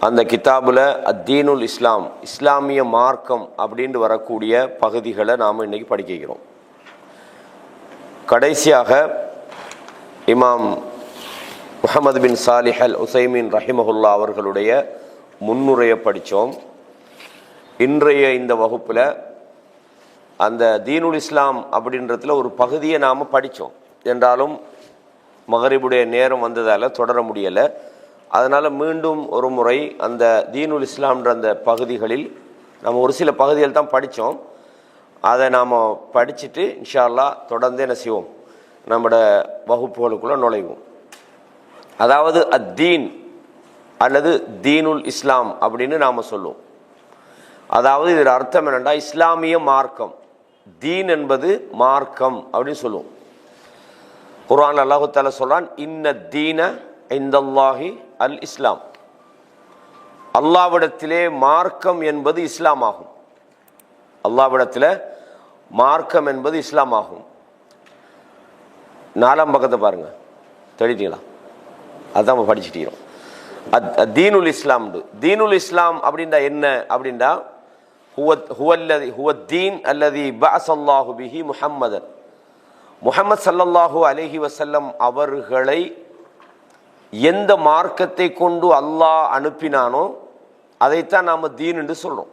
அந்த கிதாபில் அத்தீனுல் இஸ்லாம், இஸ்லாமிய மார்க்கம் அப்படின்ட்டு வரக்கூடிய பகுதிகளை நாம் இன்றைக்கி படிக்கிறோம். கடைசியாக இமாம் முஹம்மது பின் சாலிஹ் அல் உசைமீன் ரஹிமஹுல்லா அவர்களுடைய முன்னுரையை படித்தோம். இன்றைய இந்த வகுப்பில் அந்த தீனுல் இஸ்லாம் அப்படின்றதுல ஒரு பகுதியை நாம் படித்தோம். என்றாலும் மகரிபுடைய நேரம் வந்ததால் தொடர முடியலை. அதனால் மீண்டும் ஒரு முறை அந்த தீனுல் இஸ்லாம்ன்ற அந்த பகுதிகளில் நம்ம ஒரு சில பகுதிகள் தான் படித்தோம். அதை நாம் படிச்சுட்டு இன்ஷா அல்லாஹ் தொடர்ந்து என்ன செய்வோம், நம்மளோட வகுப்புகளுக்குள்ளே நுழைவோம். அதாவது அத்தீன் அல்லது தீனுல் இஸ்லாம் அப்படின்னு நாம் சொல்லுவோம். அதாவது இதில் அர்த்தம் என்னென்னா இஸ்லாமிய மார்க்கம். தீன் என்பது மார்க்கம் அப்படின்னு சொல்லுவோம். குர்ஆன் அல்லாஹ் தஆலா சொல்றான், இன்ன தீன இந்தல்லாஹி அல் இஸ்லாம். அல்லாஹ்விடத்திலே மார்க்கம் என்பது இஸ்லாம் ஆகும். அல்லாஹ்விடத்தில் மார்க்கம் என்பது இஸ்லாம் ஆகும். 4ஆம் பக்கத்தை பாருங்க, தெரியுங்களா? அதான் நம்ம படிச்சுட்டோம். தீனுல் இஸ்லாம். தீனுல் இஸ்லாம் அப்படின்னா என்ன அப்படின்னா ஹுவத்தீன் அல்லதி பஅஸல்லாஹு பிஹி முஹம்மதன். முஹம்மது ஸல்லல்லாஹு அலைஹி வஸல்லம் அவர்களை எந்த மார்க்கத்தை கொண்டு அல்லாஹ் அனுப்பினானோ அதைத்தான் நாம் தீன் என்று சொல்றோம்.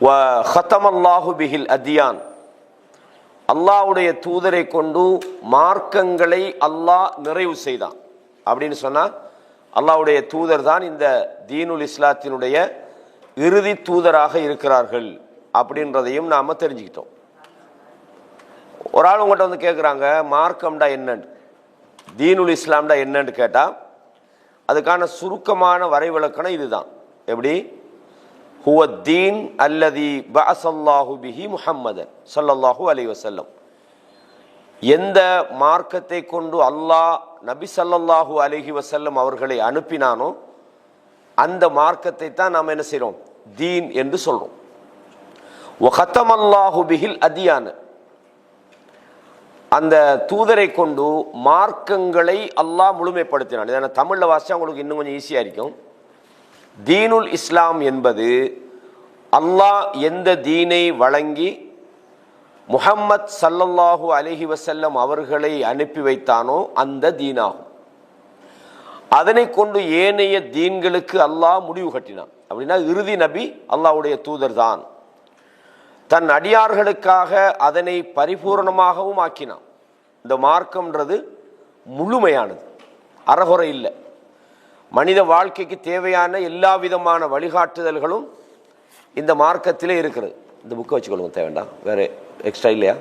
வ ஹதமல்லாஹு பிஹில் அத்யான். அல்லாஹ்வுடைய தூதரை கொண்டு மார்க்கங்களை அல்லாஹ் நிறைவு செய்தான் அப்படின்னு சொன்னால் அல்லாஹ்வுடைய தூதர் தான் இந்த தீனுல் இஸ்லாத்தினுடைய இறுதி தூதராக இருக்கிறார்கள் அப்படின்றதையும் நாம் தெரிஞ்சுக்கிட்டோம். ஒரு ஆள் உங்கள்கிட்ட வந்து கேட்குறாங்க, மார்க்கம்டா என்னன்னு, தீனுல் இஸ்லாம்டா என்னன்னு கேட்டால் அதுக்கான சுருக்கமான வரைவிலக்கணம் இதுதான். எப்படி? ஹுவத்தீன் அல்லதி பஅஸல்லாஹு பிஹி முஹம்மதன் ஸல்லல்லாஹு அலைஹி வஸல்லம். எந்த மார்க்கத்தை கொண்டு அல்லாஹ் நபி ஸல்லல்லாஹு அலைஹி வஸல்லம் அவர்களை அனுப்பினானோ அந்த மார்க்கத்தை தான் நாம் என்ன செய்கிறோம், தீன் என்று சொல்கிறோம். வ ஹதமல்லாஹு பிஹில் அத்யான். அந்த தூதரை கொண்டு மார்க்கங்களை அல்லாஹ் முழுமைப்படுத்தினான். இதை தமிழில் வாசிச்சா உங்களுக்கு இன்னும் கொஞ்சம் ஈஸியாக இருக்கும். தீனுல் இஸ்லாம் என்பது அல்லாஹ் எந்த தீனை வழங்கி முஹம்மத் ஸல்லல்லாஹு அலைஹி வஸல்லம் அவர்களை அனுப்பி வைத்தானோ அந்த தீனாகும். அதனை கொண்டு ஏனைய தீன்களுக்கு அல்லாஹ் முடிவு கட்டினான். அப்படின்னா இறுதி நபி அல்லாஹ்வுடைய தூதர் தான். தன் அடியார்களுக்காக அதனை பரிபூர்ணமாகவும் ஆக்கினான். இந்த மார்க்கம்ன்றது முழுமையானது, அறகுறை இல்லை. மனித வாழ்க்கைக்கு தேவையான எல்லா விதமான வழிகாட்டுதல்களும் இந்த மார்க்கத்திலே இருக்கிறது. இந்த புக்கை வச்சுக்கொள்ளுங்க, தேவைண்டா, வேறு எக்ஸ்ட்ரா இல்லையா?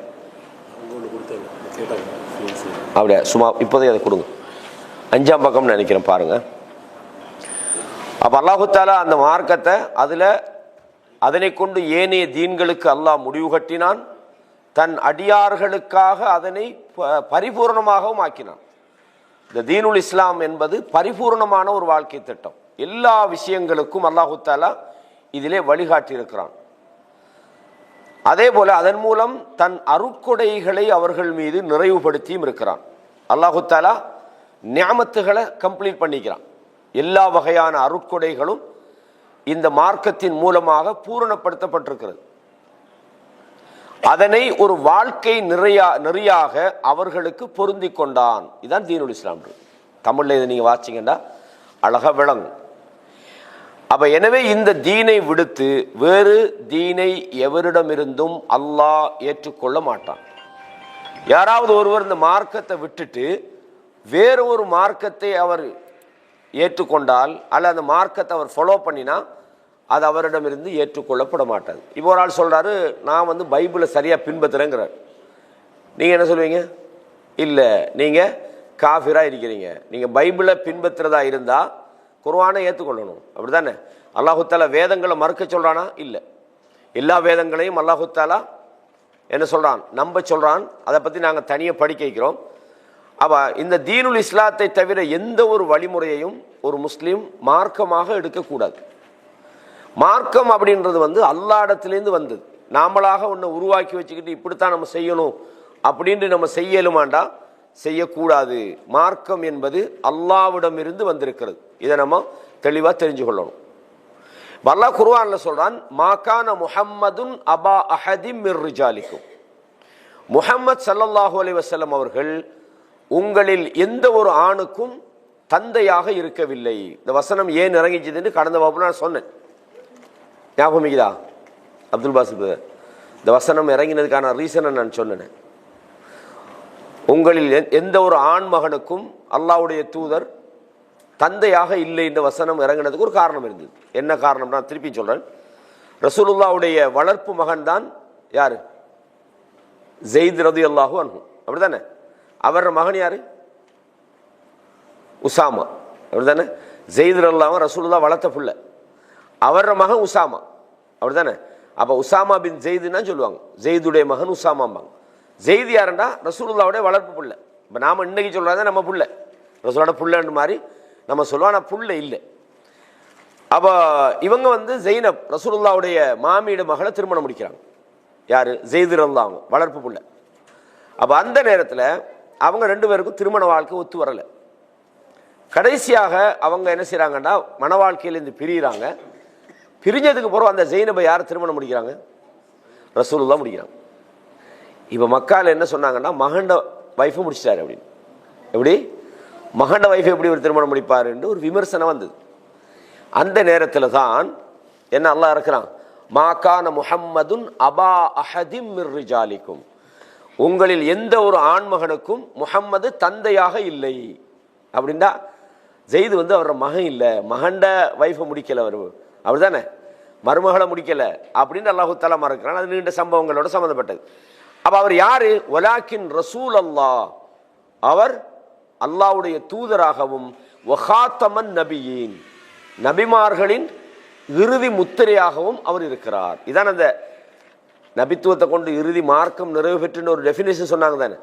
அப்படியா? சும்மா இப்போதைக்கு அதை கொடுங்க. 5ஆம் பக்கம்னு நினைக்கிறேன், பாருங்க. அப்போ அல்லாஹு தஆலா அந்த மார்க்கத்தை அதனை கொண்டு ஏனைய தீன்களுக்கு அல்லாஹ் முடிவு கட்டினான். தன் அடியார்களுக்காக அதனை பரிபூர்ணமாகவும் ஆக்கினான். இந்த தீனுல் இஸ்லாம் என்பது பரிபூர்ணமான ஒரு வாழ்க்கை திட்டம். எல்லா விஷயங்களுக்கும் அல்லாஹு தஆலா இதிலே வழிகாட்டி இருக்கிறான். அதே போல அதன் மூலம் தன் அருட்கொடைகளை அவர்கள் மீது நிறைவுபடுத்தியும் இருக்கிறான். அல்லாஹு தஆலா நிஅமத்துகளை கம்ப்ளீட் பண்ணிக்கிறான். எல்லா வகையான அருட்கொடைகளும் இந்த மார்க்கத்தின் மூலமாக பூரணப்படுத்தப்பட்டிருக்கிறது. அதனை ஒரு வாழ்க்கை நெறியாக அவர்களுக்கு பொருந்தி கொண்டான். இதுதான் தீனுல் இஸ்லாம். தமிழில் இதை நீங்கள் வாசிங்கன்னா அழகா விளங்கும். அப்ப எனவே இந்த தீனை விடுத்து வேறு தீனை எவரிடமிருந்தும் அல்லாஹ் ஏற்றுக்கொள்ள மாட்டான். யாராவது ஒருவர் இந்த மார்க்கத்தை விட்டுட்டு வேறு ஒரு மார்க்கத்தை அவர் ஏற்றுக்கொண்டால் அல்ல அந்த மார்க்கத்தை அவர் ஃபாலோ பண்ணினா அது அவரிடமிருந்து ஏற்றுக்கொள்ளப்பட மாட்டாது. இப்போ ஒரு ஆள் சொல்கிறாரு, நான் வந்து பைபிளை சரியாக பின்பற்றுறேங்கிறார். நீங்கள் என்ன சொல்லுவீங்க? இல்லை, நீங்கள் காஃபிராக இருக்கிறீங்க. நீங்கள் பைபிளை பின்பற்றுறதா இருந்தால் குர்ஆனை ஏற்றுக்கொள்ளணும், அப்படி தானே? அல்லாஹு தஆலா வேதங்களை மறுக்க சொல்கிறானா? இல்லை, எல்லா வேதங்களையும் அல்லாஹு தஆலா என்ன சொல்கிறான், நம்ப சொல்கிறான். அதை பற்றி நாங்கள் தனியாக படிக்க வைக்கிறோம். அப்போ இந்த தீனுல் இஸ்லாத்தை தவிர எந்த ஒரு வழிமுறையையும் ஒரு முஸ்லீம் மார்க்கமாக எடுக்கக்கூடாது. மார்க்கம் அப்படின்றது வந்து அல்லாஹ்விடத்திலேருந்து வந்தது. நாமளாக ஒன்று உருவாக்கி வச்சுக்கிட்டு இப்படித்தான் நம்ம செய்யணும் அப்படின்ட்டு நம்ம செய்யலுமாண்டா செய்யக்கூடாது. மார்க்கம் என்பது அல்லாஹ்விடம் இருந்து வந்திருக்கிறது. இதை நம்ம தெளிவாக தெரிஞ்சு கொள்ளணும். அல்லாஹ் குர்ஆன்ல சொல்றான், மாகான முஹம்மதுன் அபா அஹதிம் மிர் ரிஜாலிக்கும். முஹம்மத் ஸல்லல்லாஹு அலைஹி வஸல்லம் அவர்கள் உங்களில் எந்த ஒரு ஆணுக்கும் தந்தையாக இருக்கவில்லை. இந்த வசனம் ஏன் இறங்கிச்சதுன்னு கடந்த வகுப்புல நான் சொன்னேன். ஞாபகம் இருக்குதா அப்துல் பாசித்? இந்த வசனம் இறங்கினதுக்கான ரீசனை நான் சொன்னேன். உங்களில் எந்த ஒரு ஆண் மகனுக்கும் அல்லாஹ்வுடைய தூதர் தந்தையாக இல்லை என்ற வசனம் இறங்கினதுக்கு ஒரு காரணம் இருந்தது. என்ன காரணம்? நான் திருப்பி சொல்றேன். ரசூலுல்லாஹ்வுடைய வளர்ப்பு மகன் தான் யாரு? ஸெய்த் ரலியல்லாஹு அன்ஹு, அப்படிதானே? அவர் மகன் யாரு? உசாமா, அப்படிதானே? ஸெய்த் ரலியல்லாஹு ரசூலுல்லாஹ் வளர்த்த புள்ள, அவர் மகன் உசாமா, அப்படிதானே? அப்ப உசாமா பின் ஸெய்துன்னா சொல்லுவாங்க, ஸெய்துடைய மகன் உசாமாம்பாங்க. ஸெய்த் யாருண்டா? ரசூலுல்லாஹ்வுடைய வளர்ப்பு புள்ள. இப்போ நாம இன்னைக்கு சொல்றாங்க நம்ம புள்ள, ரசூலோட புள்ளன்னு மாதிரி நம்ம சொல்லுவோம், ஆனால் புள்ள இல்லை. அப்ப இவங்க ஜெய்னப் ரசூலுல்லாஹ்வுடைய மாமியோட மகளை திருமணம் முடிக்கிறாங்க. யாரு? ஸெய்த் ரலியல்லாஹு வளர்ப்பு புள்ள. அப்ப அந்த நேரத்தில் அவங்க ரெண்டு பேருக்கும் திருமண வாழ்க்கை ஒத்து வரலை. கடைசியாக அவங்க என்ன செய்யறாங்கன்னா, மன வாழ்க்கையிலேருந்து பிரிகிறாங்க. பிரிஞ்சதுக்கு பிறகு அந்த ஜெய்னபை யார் திருமணம் முடிக்கிறாங்க? ரசூலுல்லாஹ் முடிக்கிறாங்க. இப்போ மக்கால் என்ன சொன்னாங்கன்னா, மகண்ட வைஃபை முடிச்சிட்டாரு அப்படின்னு. எப்படி மகண்ட வைஃபை எப்படி ஒரு திருமணம் முடிப்பார் என்று ஒரு விமர்சனம் வந்தது. அந்த நேரத்தில் தான் என்ன அல்லாஹ் இருக்கிறான், மாகான முஹம்மதுன் அபா அஹதிம் மிர் ரிஜாலிக்கும். உங்களில் எந்த ஒரு ஆண்மகனுக்கும் முஹம்மது தந்தையாக இல்லை அப்படின்னா, ஸெய்து அவரோட மகன் இல்லை, மகண்ட வைஃபை முடிக்கல, அவர் அப்படிதானே, மருமகளை முடிக்கல அப்படின்னு அல்லாஹு தஆலா மறக்கிறான். அது நீண்ட சம்பவங்களோட சம்பந்தப்பட்டது. அப்ப அவர் யாரு? வலாக்கின் ரசூல் அல்லாஹ், அவர் அல்லாஹ்வுடைய தூதராகவும் வஹாத்தமன் நபியீன், நபிமார்களின் இறுதி முத்திரையாகவும் அவர் இருக்கிறார். இதான் அந்த நபித்துவத்தை கொண்டு இறுதி மார்க்கம் நிறைவு பெற்றுன்னு ஒரு டெஃபினேஷன் சொன்னாங்க தானே,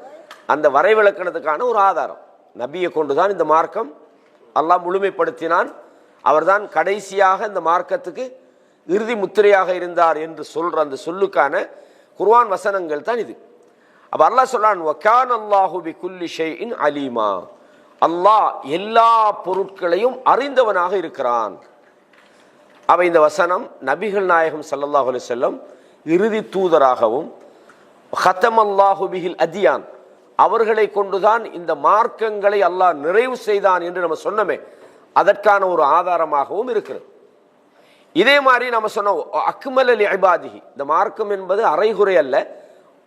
அந்த வரைவிலக்கணத்துக்கான ஒரு ஆதாரம். நபியை கொண்டுதான் இந்த மார்க்கம் அல்லாஹ் முழுமைப்படுத்தினான். அவர்தான் கடைசியாக இந்த மார்க்கத்துக்கு இறுதி முத்திரையாக இருந்தார் என்று சொல்ற அந்த சொல்லுக்கான குர்ஆன் வசனங்கள் தான் இது. அப்ப அல்லாஹ் சொல்றான், வகான அல்லாஹு பிகுல்லி ஷைஇன் அலீமா, அல்லாஹ் எல்லா பொருட்களையும் அறிந்தவனாக இருக்கிறான். அவ இந்த வசனம் நபிகள் நாயகம் ஸல்லல்லாஹு அலைஹி வஸல்லம் இறுதி தூதராகவும் ஹத்தமல்லாஹு பிஹில் அத்யான், அவர்களை கொண்டுதான் இந்த மார்க்கங்களை அல்லாஹ் நிறைவு செய்தான் என்று நம்ம சொன்னமே, அதற்கான ஒரு ஆதாரமாகவும் இருக்கிறது. இதே மாதிரி நம்ம சொன்னோம், அக்மல் அலி இபாதிஹி, இந்த மார்க்கம் என்பது அரைகுறை அல்ல,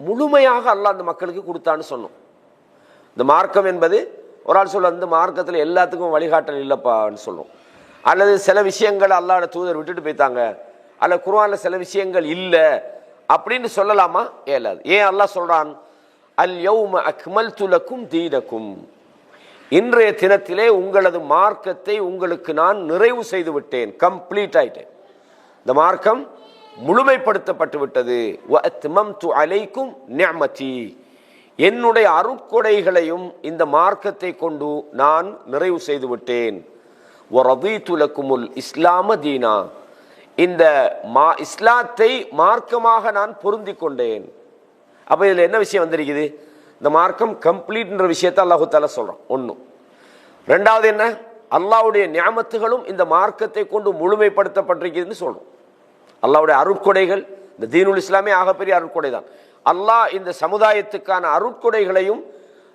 முழுமையாக அல்லாஹ் அந்த மக்களுக்கு கொடுத்தான்னு சொன்னோம். இந்த மார்க்கம் என்பது ஒரு ஆள் சொல்ல, இந்த மார்க்கத்தில் எல்லாத்துக்கும் வழிகாட்டல் இல்லைப்பான்னு சொல்லுவோம், அல்லது சில விஷயங்கள் அல்லாஹ்வுடைய தூதர் விட்டுட்டு போய்த்தாங்க, அல்ல குர்ஆன்ல சில விஷயங்கள் இல்லை அப்படின்னு சொல்லலாமா? இயலாது. ஏன் அல்லாஹ் சொல்றான், அல் யௌம அக்மல்து லக்கும் தீனக்கும், இன்றைய தினத்திலே உங்களது மார்க்கத்தை உங்களுக்கு நான் நிறைவு செய்து விட்டேன், கம்ப்ளீட் ஆயிட்டேன், இந்த மார்க்கம் முழுமைப்படுத்தப்பட்டு விட்டது. வ அத்மம்து அலைக்கும் நிஅமதி, என்னுடைய அருட்கொடைகளையும் இந்த மார்க்கத்தை கொண்டு நான் நிறைவு செய்து விட்டேன். வ ரதீது லக்குமுல் இஸ்லாம தீனா, இந்த இஸ்லாத்தை மார்க்கமாக நான் பொருந்தி கொண்டேன். அப்ப இதுல என்ன விஷயம் வந்திருக்குது? இந்த மார்க்கம் கம்ப்ளீட்ன்ற விஷயத்தை அல்லாஹு தஆலா சொல்றான். ஒன்று. ரெண்டாவது என்ன? அல்லாஹ்வுடைய நிஅமத்துகளும் இந்த மார்க்கத்தை கொண்டு முழுமைப்படுத்தப்பட்டிருக்குதுன்னு சொல்றோம். அல்லாஹ்வுடைய அருட்கொடைகள், இந்த தீனுல் இஸ்லாமே ஆகப்பெரிய அருட்கொடை தான். அல்லாஹ் இந்த சமுதாயத்துக்கான அருட்கொடைகளையும்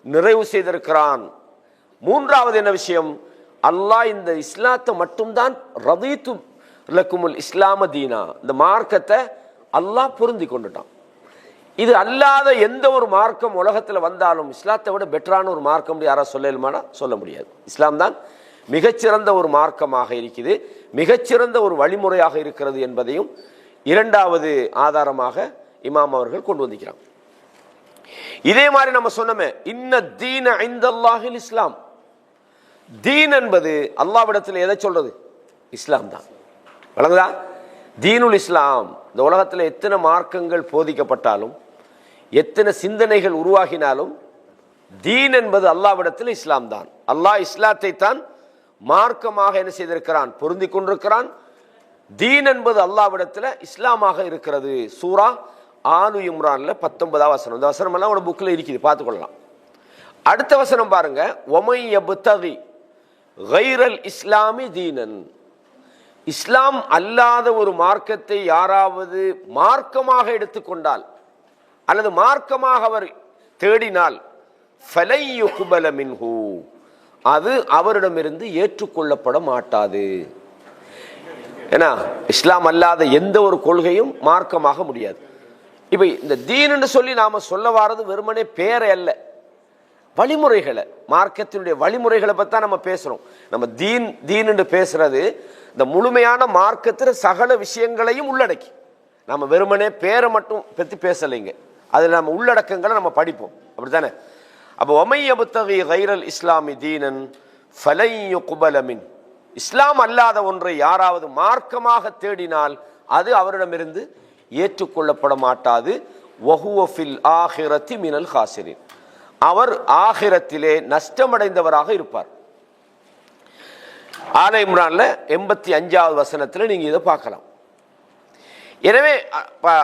நிறைவு செய்திருக்கிறான். மூன்றாவது என்ன விஷயம்? அல்லாஹ் இந்த இஸ்லாத்தை மட்டும்தான் ரதீது லக்குமுல் இஸ்லாம தீனா, இந்த மார்க்கத்தை அல்லாஹ் பொருந்தி கொண்டுட்டான். இது அல்லாத எந்த ஒரு மார்க்கம் உலகத்தில் வந்தாலும் இஸ்லாத்தை விட பெட்டரான ஒரு மார்க்கம் யாராவது சொல்லலுமானா சொல்ல முடியாது. இஸ்லாம் தான் மிகச்சிறந்த ஒரு மார்க்கமாக இருக்குது, மிகச்சிறந்த ஒரு வழிமுறையாக இருக்கிறது என்பதையும் இரண்டாவது ஆதாரமாக இமாம் அவர்கள் கொண்டு வந்திருக்கிறாங்க. இதே மாதிரி நம்ம சொன்னோமே, இன்ன தீன இன்தல்லாஹில் இஸ்லாம், தீன் என்பது அல்லாஹ்விடத்தில் எதை சொல்றது? இஸ்லாம் தான். வழங்குதா? தீனுல் இஸ்லாம். இந்த உலகத்தில் எத்தனை மார்க்கங்கள் போதிக்கப்பட்டாலும், எத்தனை சிந்தனைகள் உருவாகினாலும், தீன் என்பது அல்லாஹ்விடத்தில் இஸ்லாம் தான். அல்லாஹ் இஸ்லாத்தை தான் மார்க்கமாக என்ன செய்திருக்கிறான்? பொருந்தி கொண்டிருக்கிறான். தீன் என்பது அல்லாஹ்விடத்தில் இஸ்லாமாக இருக்கிறது. சூரா ஆலு இம்ரான்ல 19வது வசனம். இந்த வசனம் எல்லாம் ஒரு புக்கில் இருக்குது, பார்த்துக்கொள்ளலாம். அடுத்த வசனம் பாருங்க, ஒமை யப்தகி கைரல் இஸ்லாமி தீனன். இஸ்லாம் அல்லாத ஒரு மார்க்கத்தை யாராவது மார்க்கமாக எடுத்துக்கொண்டால் அல்லது மார்க்கமாக அவர் தேடினால் ஃபலை யுக்பல மின்ஹு, அது அவரிடமிருந்து ஏற்றுக்கொள்ளப்பட மாட்டாது. ஏன்னா இஸ்லாம் அல்லாத எந்த ஒரு கொள்கையும் மார்க்கமாக முடியாது. இப்ப இந்த தீன்னு சொல்லி நாம சொல்ல வாரது வெறுமனே பேரை அல்ல, வழிமுறைகளை, மார்க்கத்தினுடைய வழிமுறைகளை பற்றி தான் நம்ம பேசுகிறோம். நம்ம தீன்னு பேசுறது இந்த முழுமையான மார்க்கத்தில் சகல விஷயங்களையும் உள்ளடக்கி, நம்ம வெறுமனே பேரை மட்டும் பற்றி பேசலைங்க, அதில் நம்ம உள்ளடக்கங்களை நம்ம படிப்போம், அப்படித்தானே? அப்போ ஒமை யப்தகி கைரல் இஸ்லாமி தீனன் ஃபலை யுக்பல மின், இஸ்லாம் அல்லாத ஒன்றை யாராவது மார்க்கமாக தேடினால் அது அவரிடமிருந்து ஏற்றுக்கொள்ளப்பட மாட்டாது. வஹுவ ஃபில் ஆஹிரத்தி மினல் ஹாசிரின், அவர் ஆகிரத்திலே நஷ்டமடைந்தவராக இருப்பார். ஆல இம்ரான்ல 85வது வசனத்தில் நீங்க இதை பார்க்கலாம். எனவே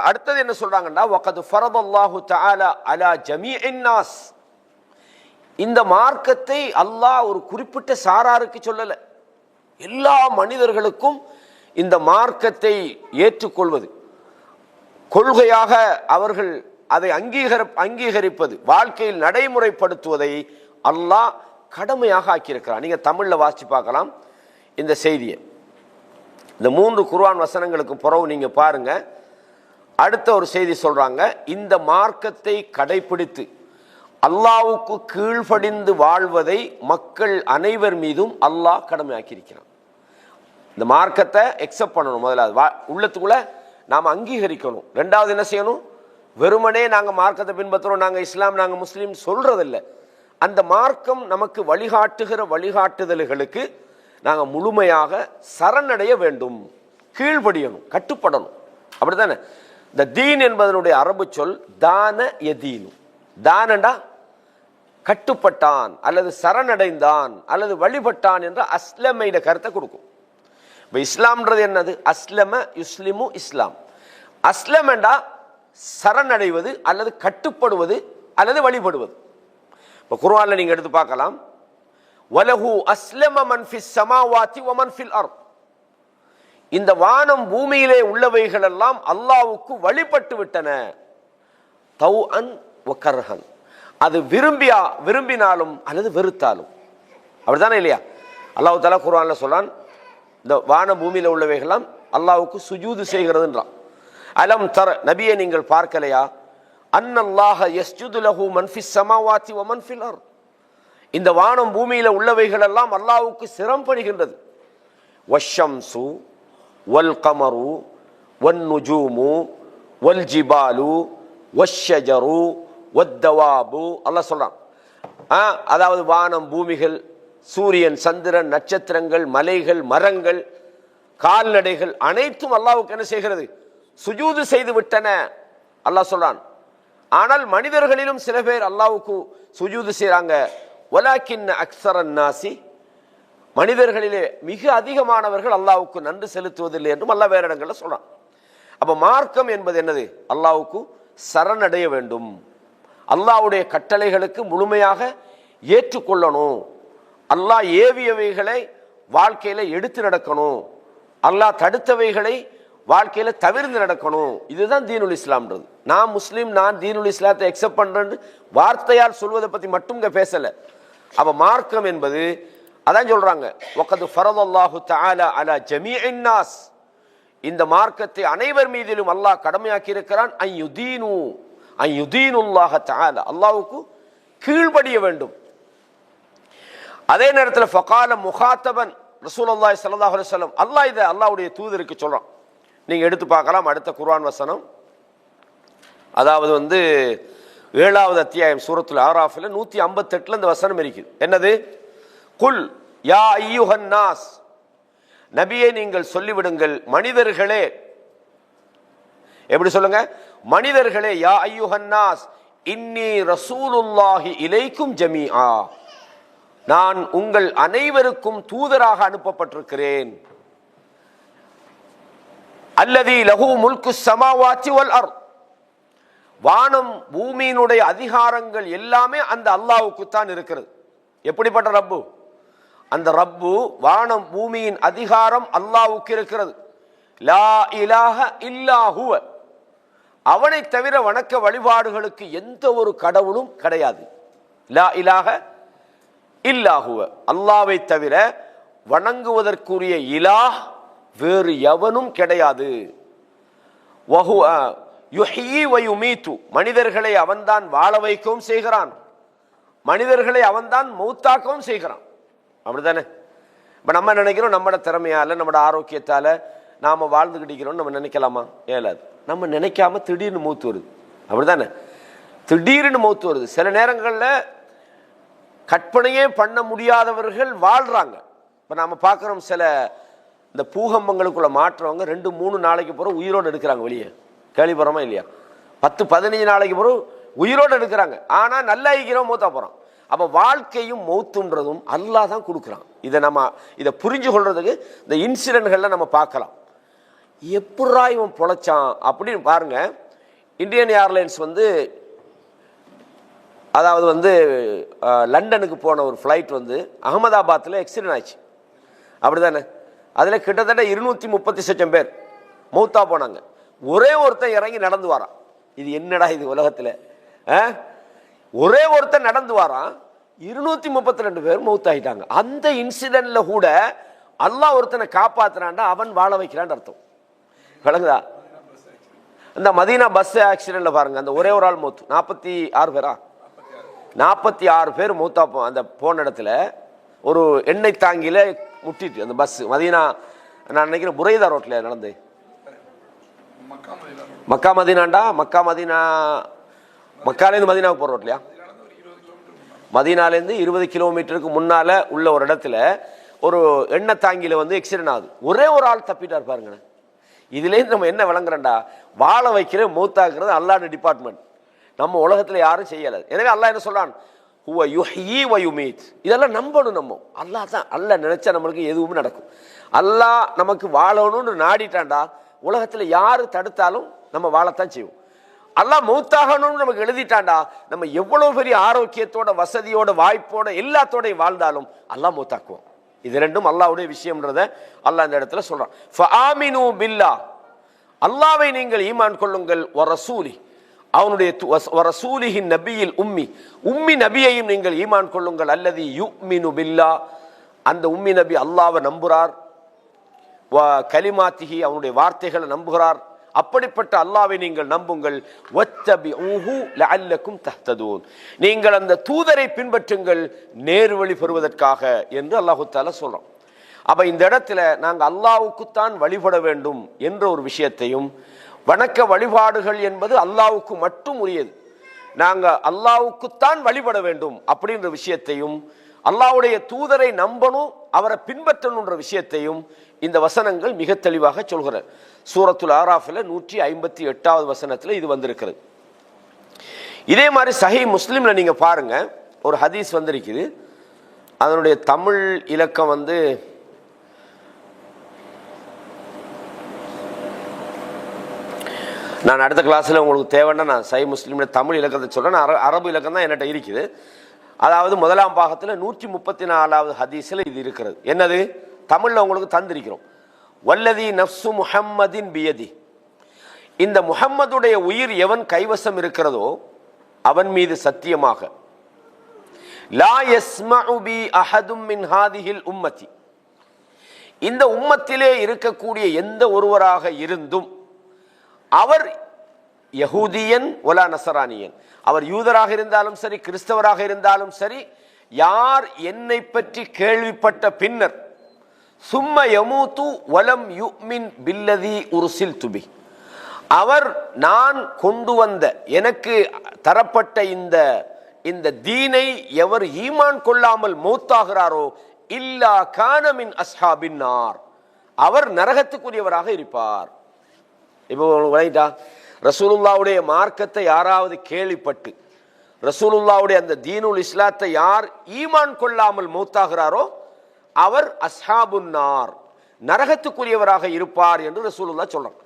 அடுத்தது என்ன சொல்றாங்கன்னா, வகத் ஃபரதல்லாஹு தஆலா அலா ஜமீஇன் நாஸ், இந்த மார்க்கத்தை அல்லாஹ் ஒரு குறிப்பிட்ட சாராருக்கு சொல்லல, எல்லா மனிதர்களுக்கும் இந்த மார்க்கத்தை ஏற்றுக்கொள்வது, கொள்கையாக அவர்கள் அதை அங்கீகரிப்பது, வாழ்க்கையில் நடைமுறைப்படுத்துவதை அல்லாஹ் கடமையாக ஆக்கியிருக்கிறார். நீங்க தமிழ்ல வாசிச்சு பார்க்கலாம் இந்த செய்தியை. இந்த 3 குர்ஆன் வசனங்களுக்கு பிறகு நீங்க பாருங்க, அடுத்த ஒரு செய்தி சொல்றாங்க, இந்த மார்க்கத்தை கடைபிடித்து அல்லாஹ்வுக்கு கீழ்ப்படிந்து வாழ்வதை மக்கள் அனைவர் மீதும் அல்லாஹ் கடமையாக்கியிருக்கிறான். இந்த மார்க்கத்தை எக்ஸெப்ட் பண்ணணும், முதலாவது உள்ளத்துக்குள்ள நாம் அங்கீகரிக்கணும். ரெண்டாவது என்ன செய்யணும், வெறுமனே நாங்கள் மார்க்கத்தை பின்பற்றுறோம், நாங்கள் இஸ்லாம், நாங்கள் முஸ்லீம் சொல்றதில்லை, அந்த மார்க்கம் நமக்கு வழிகாட்டுகிற வழிகாட்டுதல்களுக்கு நாங்கள் முழுமையாக சரணடைய வேண்டும், கீழ்ப்படியணும், கட்டுப்படணும், அப்படித்தானே? இந்த தீன் என்பதனுடைய அரபு சொல் தான யதீனு. தானண்டா கட்டுப்பட்டான் அல்லது சரணடைந்தான் அல்லது வழிபட்டான் என்ற அஸ்லமைட கருத்தை கொடுக்கும். இப்போ இஸ்லாம்ன்றது என்னது? அஸ்லம யுஸ்லிமு இஸ்லாம். அஸ்லமண்டா சரணடைவது அல்லது கட்டுப்படுவது அல்லது வழிபடுவது. இப்போ குர்ஆன்ல நீங்க எடுத்து பார்க்கலாம், வலஹு அஸ்லம மன் ஃபிஸ் ஸமாவாதி வ மன் ஃபில் அர்த், இந்த வானம் பூமியிலே உள்ளவைகள் எல்லாம் அல்லாஹ்வுக்கு வழிபட்டு விட்டன, தௌஅன் வ கர்ஹன், அது விரும்பினாலும் அல்லது வெறுத்தாலும், அப்படித்தானே இல்லையா? அல்லாஹ் தஆலா குர்ஆன்ல சொல்றான், இந்த வான பூமியில உள்ளவைகளாம் அல்லாஹ்வுக்கு சுஜூது செய்கிறதுன்றான். அலம் தர, நபியை நீங்கள் பார்க்கலையா, அன்னல்லாஹ யஸ்ஜுது லஹு மன் ஃபிஸ் ஸமாவாதி வ மன் ஃபில் அர்த், இந்த வானம் பூமியில உள்ளவைகள் எல்லாம் அல்லாஹ்வுக்கு சிரம் பணிகின்றது. வஷ்ஷம்சு வல் கமரு வன் நுஜூமு வல் ஜிபாலு வஷ்ஷஜரு வத்தவாபு, அல்லாஹ் சொல்றான். அதாவது வானம் பூமிகள், சூரியன் சந்திரன் நட்சத்திரங்கள் மலைகள் மரங்கள் கால்நடைகள் அனைத்தும் அல்லாஹ்வுக்கு என்ன செய்கிறது? சுஜூது செய்து விட்டன, அல்லாஹ் சொல்றான். ஆனால் மனிதர்களிலும் சில பேர் அல்லாஹ்வுக்கு சுஜூது செய்றாங்க. வலாக்கின் அக்ஸரன் நாசி, மனிதர்களிலே மிக அதிகமானவர்கள் அல்லாஹ்வுக்கு நன்றி செலுத்துவதில்லை என்றும் அல்லாஹ் வேற இடங்கள்ல சொல்றான். அப்ப மார்க்கம் என்பது என்னது? அல்லாஹ்வுக்கு சரணடைய வேண்டும், அல்லாஹ்வுடைய கட்டளைகளுக்கு முழுமையாக ஏற்றுக்கொள்ளணும், அல்லாஹ் ஏவியவைகளை வாழ்க்கையில எடுத்து நடக்கணும், அல்லாஹ் தடுத்தவைகளை வாழ்க்கையில தவிர்த்து நடக்கணும். இதுதான் தீனுல் இஸ்லாம்ன்றது. நான் முஸ்லீம், நான் தீனுல் இஸ்லாத்தை அக்செப்ட் பண்றேன்னு வார்த்தையால் சொல்வதை பத்தி மட்டும் இங்க பேசல. அப்ப மார்க்கம் என்பது அதான் சொல்றாங்க, வகத் ஃபரதல்லாஹு தஆலா அலா ஜமீஇன் நாஸ், இந்த மார்க்கத்தை அனைவர் மீதிலும் அல்லாஹ் கடமையாக்கி இருக்கிறான். அய்யுதீனுல்லாஹ தஆலா, அல்லாஹ்வுக்கு கீழ்ப்படிய வேண்டும். அதே நேரத்தில் ஃபகால முகாத்தபன் ரசூலுல்லாஹி ஸல்லல்லாஹு அலைஹி வஸல்லம், அல்லாஹ் இதை அல்லாஹ்வுடைய தூதருக்கு சொல்றான். நீங்க எடுத்து பார்க்கலாம் அடுத்த குர்ஆன் வசனம், அதாவது 7வது அத்தியாயம் சூரத்துல் ஆராஃப்ல 158ல இந்த வசனம் இருக்குது. என்னது? குல் யா அய்யுஹன் நாஸ், நபியே நீங்கள் சொல்லிவிடுங்கள், மனிதர்களே. எப்படி சொல்லுங்க? மனிதர்களே, யா அய்யுஹன் நாஸ் இன்னி ரசூலுல்லாஹி இலைக்கும் ஜமீஆ, நான் உங்கள் அனைவருக்கும் தூதராக அனுப்பப்பட்டிருக்கிறேன். அல்லதி லஹு முல்கு ஸமாவாத்தி வல் அர்த், வானம் பூமியினுடைய அதிகாரங்கள் எல்லாமே அந்த அல்லாஹ்வுக்கு தான் இருக்கிறது. எப்படிப்பட்ட ரப்பு? அந்த ரப்பு வானம் பூமியின் அதிகாரம் அல்லாஹ்வுக்கு இருக்கிறது. லா இலாஹ இல்லா ஹுவ, அவனை தவிர வணக்க வழிபாடுகளுக்கு எந்த ஒரு கடவுளும் கிடையாது. லா இலாஹ இல்லா ஹுவ, அல்லாஹ்வை தவிர வணங்குவதற்குரிய இலாஹ் வேறு எவனும் கிடையாது. வஹுவ யுஹ்யி வ யுமீது, மனிதர்களை அவன்தான் வாழ வைக்கவும் செய்கிறான், மனிதர்களை அவன்தான் மௌத்தாக்கவும் செய்கிறான். அப்படித்தானே? இப்போ நம்ம நினைக்கிறோம் நம்மட திறமையால நம்மட ஆரோக்கியத்தால நாம வாழ்ந்துக்கிட்டிக்கிறோம் நம்ம நினைக்கலாமா? ஏலாது. நம்ம நினைக்காம திடீர்னு மூத்து வருது. அப்படித்தானே? திடீர்னு மூத்து வருது. சில நேரங்களில் கற்பனையே பண்ண முடியாதவர்கள் வாழ்றாங்க. இப்போ நாம பார்க்குறோம், சில இந்த பூகம்பங்களுக்குள்ள மாற்றவங்க 2-3 நாளைக்கு பிறகு உயிரோடு எடுக்கிறாங்க வெளியே. கேள்விப்படுறோமா இல்லையா? 10-15 நாளைக்கு பிறகு உயிரோடு எடுக்கிறாங்க. ஆனால் நல்லா இருக்கிறோம், மூத்தா போகிறோம். அப்போ வாழ்க்கையும் மௌத்துன்றதும் அல்லாஹ் தான் கொடுக்குறான். இதை புரிஞ்சு கொள்றதுக்கு இந்த இன்சிடென்ட்களில் நம்ம பார்க்கலாம். எப்படா இவன் பொழைச்சான் அப்படின்னு பாருங்க. இந்தியன் ஏர்லைன்ஸ் அதாவது லண்டனுக்கு போன ஒரு ஃப்ளைட் அகமதாபாத்தில் ஆக்சிடென்ட் ஆச்சு. அப்படிதானே? அதில் கிட்டத்தட்ட 230 லட்சம் பேர் மௌத்தா போனாங்க. ஒரே ஒருத்தன் இறங்கி நடந்து வரான். இது என்னடா இது உலகத்தில்? ஒரே ஒருத்தன் நடந்து வரான், 232 பேர் மௌத்தாயிட்டாங்க. அந்த இன்சிடென்ட்ல கூட அல்லாஹ் ஒருத்தனை காப்பாத்துறான்டா, அவன் வாழ வைக்கிறான் அர்த்தம். விளங்குதா? இந்த மதீனா பஸ் ஆக்சிடென்ட்ல பாருங்க, அந்த ஒரே ஒரு ஆள் மௌத்து. 46 பேரா? 46 பேர் மௌத்தா. அந்த போன இடத்துல ஒரு எண்ணெய் தாங்கியில முட்டிட்டு அந்த பஸ் மதீனா, நான் நினைக்கிறேன் புரைதா ரோட்ல நடந்து, மக்கா மதீனாண்டா, மக்காலேருந்து மதீனாவுக்கு போற ரோட்லையா? மதீனாலேருந்து 20 கிலோமீட்டருக்கு முன்னால உள்ள ஒரு இடத்துல ஒரு எண்ணெய் தாங்கியில ஆக்சிடென்ட் ஆகுது. ஒரே ஒரு ஆள் தப்பிட்டார் பாருங்க. இதுலேருந்து நம்ம என்ன விளங்குறோம்டா, வாழ வைக்கிற மௌத்தாக்குறது அல்லாஹ்வுடைய டிபார்ட்மெண்ட். நம்ம உலகத்துல யாரும் செய்யல. எனவே அல்லாஹ் என்ன சொல்றான்? ஹுவ யுஹ்யி வ யுமீத். இதெல்லாம் நம்பணும். நம்ம அல்லாஹ் தான். அல்லாஹ் நினைச்சா நம்மளுக்கு எதுவும் நடக்கும். அல்லாஹ் நமக்கு வாழணும்னு நாடிட்டான்டா, உலகத்துல யாரு தடுத்தாலும் நம்ம வாழத்தான் செய்வோம். அல்லாஹ் மௌத்தாகணும்னு நமக்கு எழுதிட்டான்டா, நம்ம எவ்வளவு பெரிய ஆரோக்கியத்தோட வசதியோட வாய்ப்போட எல்லாத்தோடையும் வாழ்ந்தாலும் அல்லாஹ் மௌத்தாக்குவோம். இது ரெண்டும் அல்லாஹ்வுடைய விஷயம்ன்றத அல்லாஹ் இந்த இடத்துல சொல்றான். ஃபஆமினு பில்லாஹ், அல்லாஹ்வை நீங்கள் ஈமான் கொள்ளுங்கள். வரசூலி, அவனுடைய வரசூலிஹின் நபியில் உம்மி நபியையும் நீங்கள் ஈமான் கொள்ளுங்கள். அல்லதி யுமினு பில்லாஹ், அந்த உம்மி நபி அல்லாஹ்வை நம்புறார். வ கலிமாத்திஹி, அவனுடைய வார்த்தைகளை நம்புகிறார். அப்படிப்பட்ட அல்லாஹ்வை நீங்கள் நம்புங்கள். வத்தபிஊஹு லஅல்லக்கும் தஹ்ததூன், நீங்கள் அந்த தூதரை பின்பற்றுங்கள் நேர்வழி பெறுவதற்காக என்று அல்லாஹ் தஆலா சொல்றான். அப்ப இந்த இடத்துல நாங்கள் அல்லாஹ்வுக்குத்தான் வழிபட வேண்டும் என்ற ஒரு விஷயத்தையும், வணக்க வழிபாடுகள் என்பது அல்லாஹ்வுக்கு மட்டும் உரியது, நாங்கள் அல்லாஹ்வுக்குத்தான் வழிபட வேண்டும் அப்படின்ற விஷயத்தையும், அல்லாஹ்வுடைய தூதரை நம்பணும், அவரை பின்பற்றணுன்ற விஷயத்தையும் இந்த வசனங்கள் மிக தெளிவாக சொல்கிற. சூரத்துல் ஆராஃபில் 158வது வசனத்தில் இது வந்திருக்கிறது. இதே மாதிரி சஹீஹ் முஸ்லிம்ல நீங்க பாருங்க, ஒரு ஹதீஸ் வந்திருக்குது. அதனுடைய தமிழ் இலக்கம் நான் அடுத்த கிளாஸில் உங்களுக்கு தேவைன்னா நான் சஹீஹ் முஸ்லிம்ல தமிழ் இலக்கத்தை சொல்றேன். அரபு இலக்கம் தான் என்கிட்ட இருக்குது. அதாவது 1ஆம் பாகத்தில் 134வது ஹதீஸில் இது இருக்கிறது. என்னது? தமிழ்ல உங்களுக்கு தந்திருக்கிறோம். வல்லதி நஃப்சு முஹம்மதின் பியதி, இந்த முஹம்மதுடைய உயிர் எவன் கைவசம் இருக்கிறதோ அவன் மீது சத்தியமாக, லா யஸ்மஉ பி அஹதும் மின் ஹாதிஹில் உம்மதி, இந்த உம்மத்திலே இருக்கக்கூடிய எந்த ஒருவராக இருந்தும், அவர் யஹூதியன் வலா நஸரானியன், அவர் யூதராக இருந்தாலும் சரி கிறிஸ்தவராக இருந்தாலும் சரி, யார் என்னை பற்றி கேள்விப்பட்ட பின்னர் சும்ம யமூது வலம் யுமின் பில்லதி உர்சில்து பி, அவர் நான் கொண்டு வந்த எனக்கு தரப்பட்ட இந்த தீனை எவர் ஈமான் கொள்ளாமல் மௌத்தாகிறாரோ இல்லா கான மின் அஸ்ஹாபின் நார், அவர் நரகத்துக்குரியவராக இருப்பார். இப்போ விளையிட்டா, ரசூலுல்லாவுடைய மார்க்கத்தை யாராவது கேள்விப்பட்டு ரசூலுல்லாவுடைய அந்த தீனுல் இஸ்லாத்தை யார் ஈமான் கொள்ளாமல் மௌத்தாகிறாரோ அவர் அஸ்ஹாபுன் நார், நரகத்துக்குரியவராக இருப்பார் என்று ரசூலுல்லாஹ் சொல்றாங்க.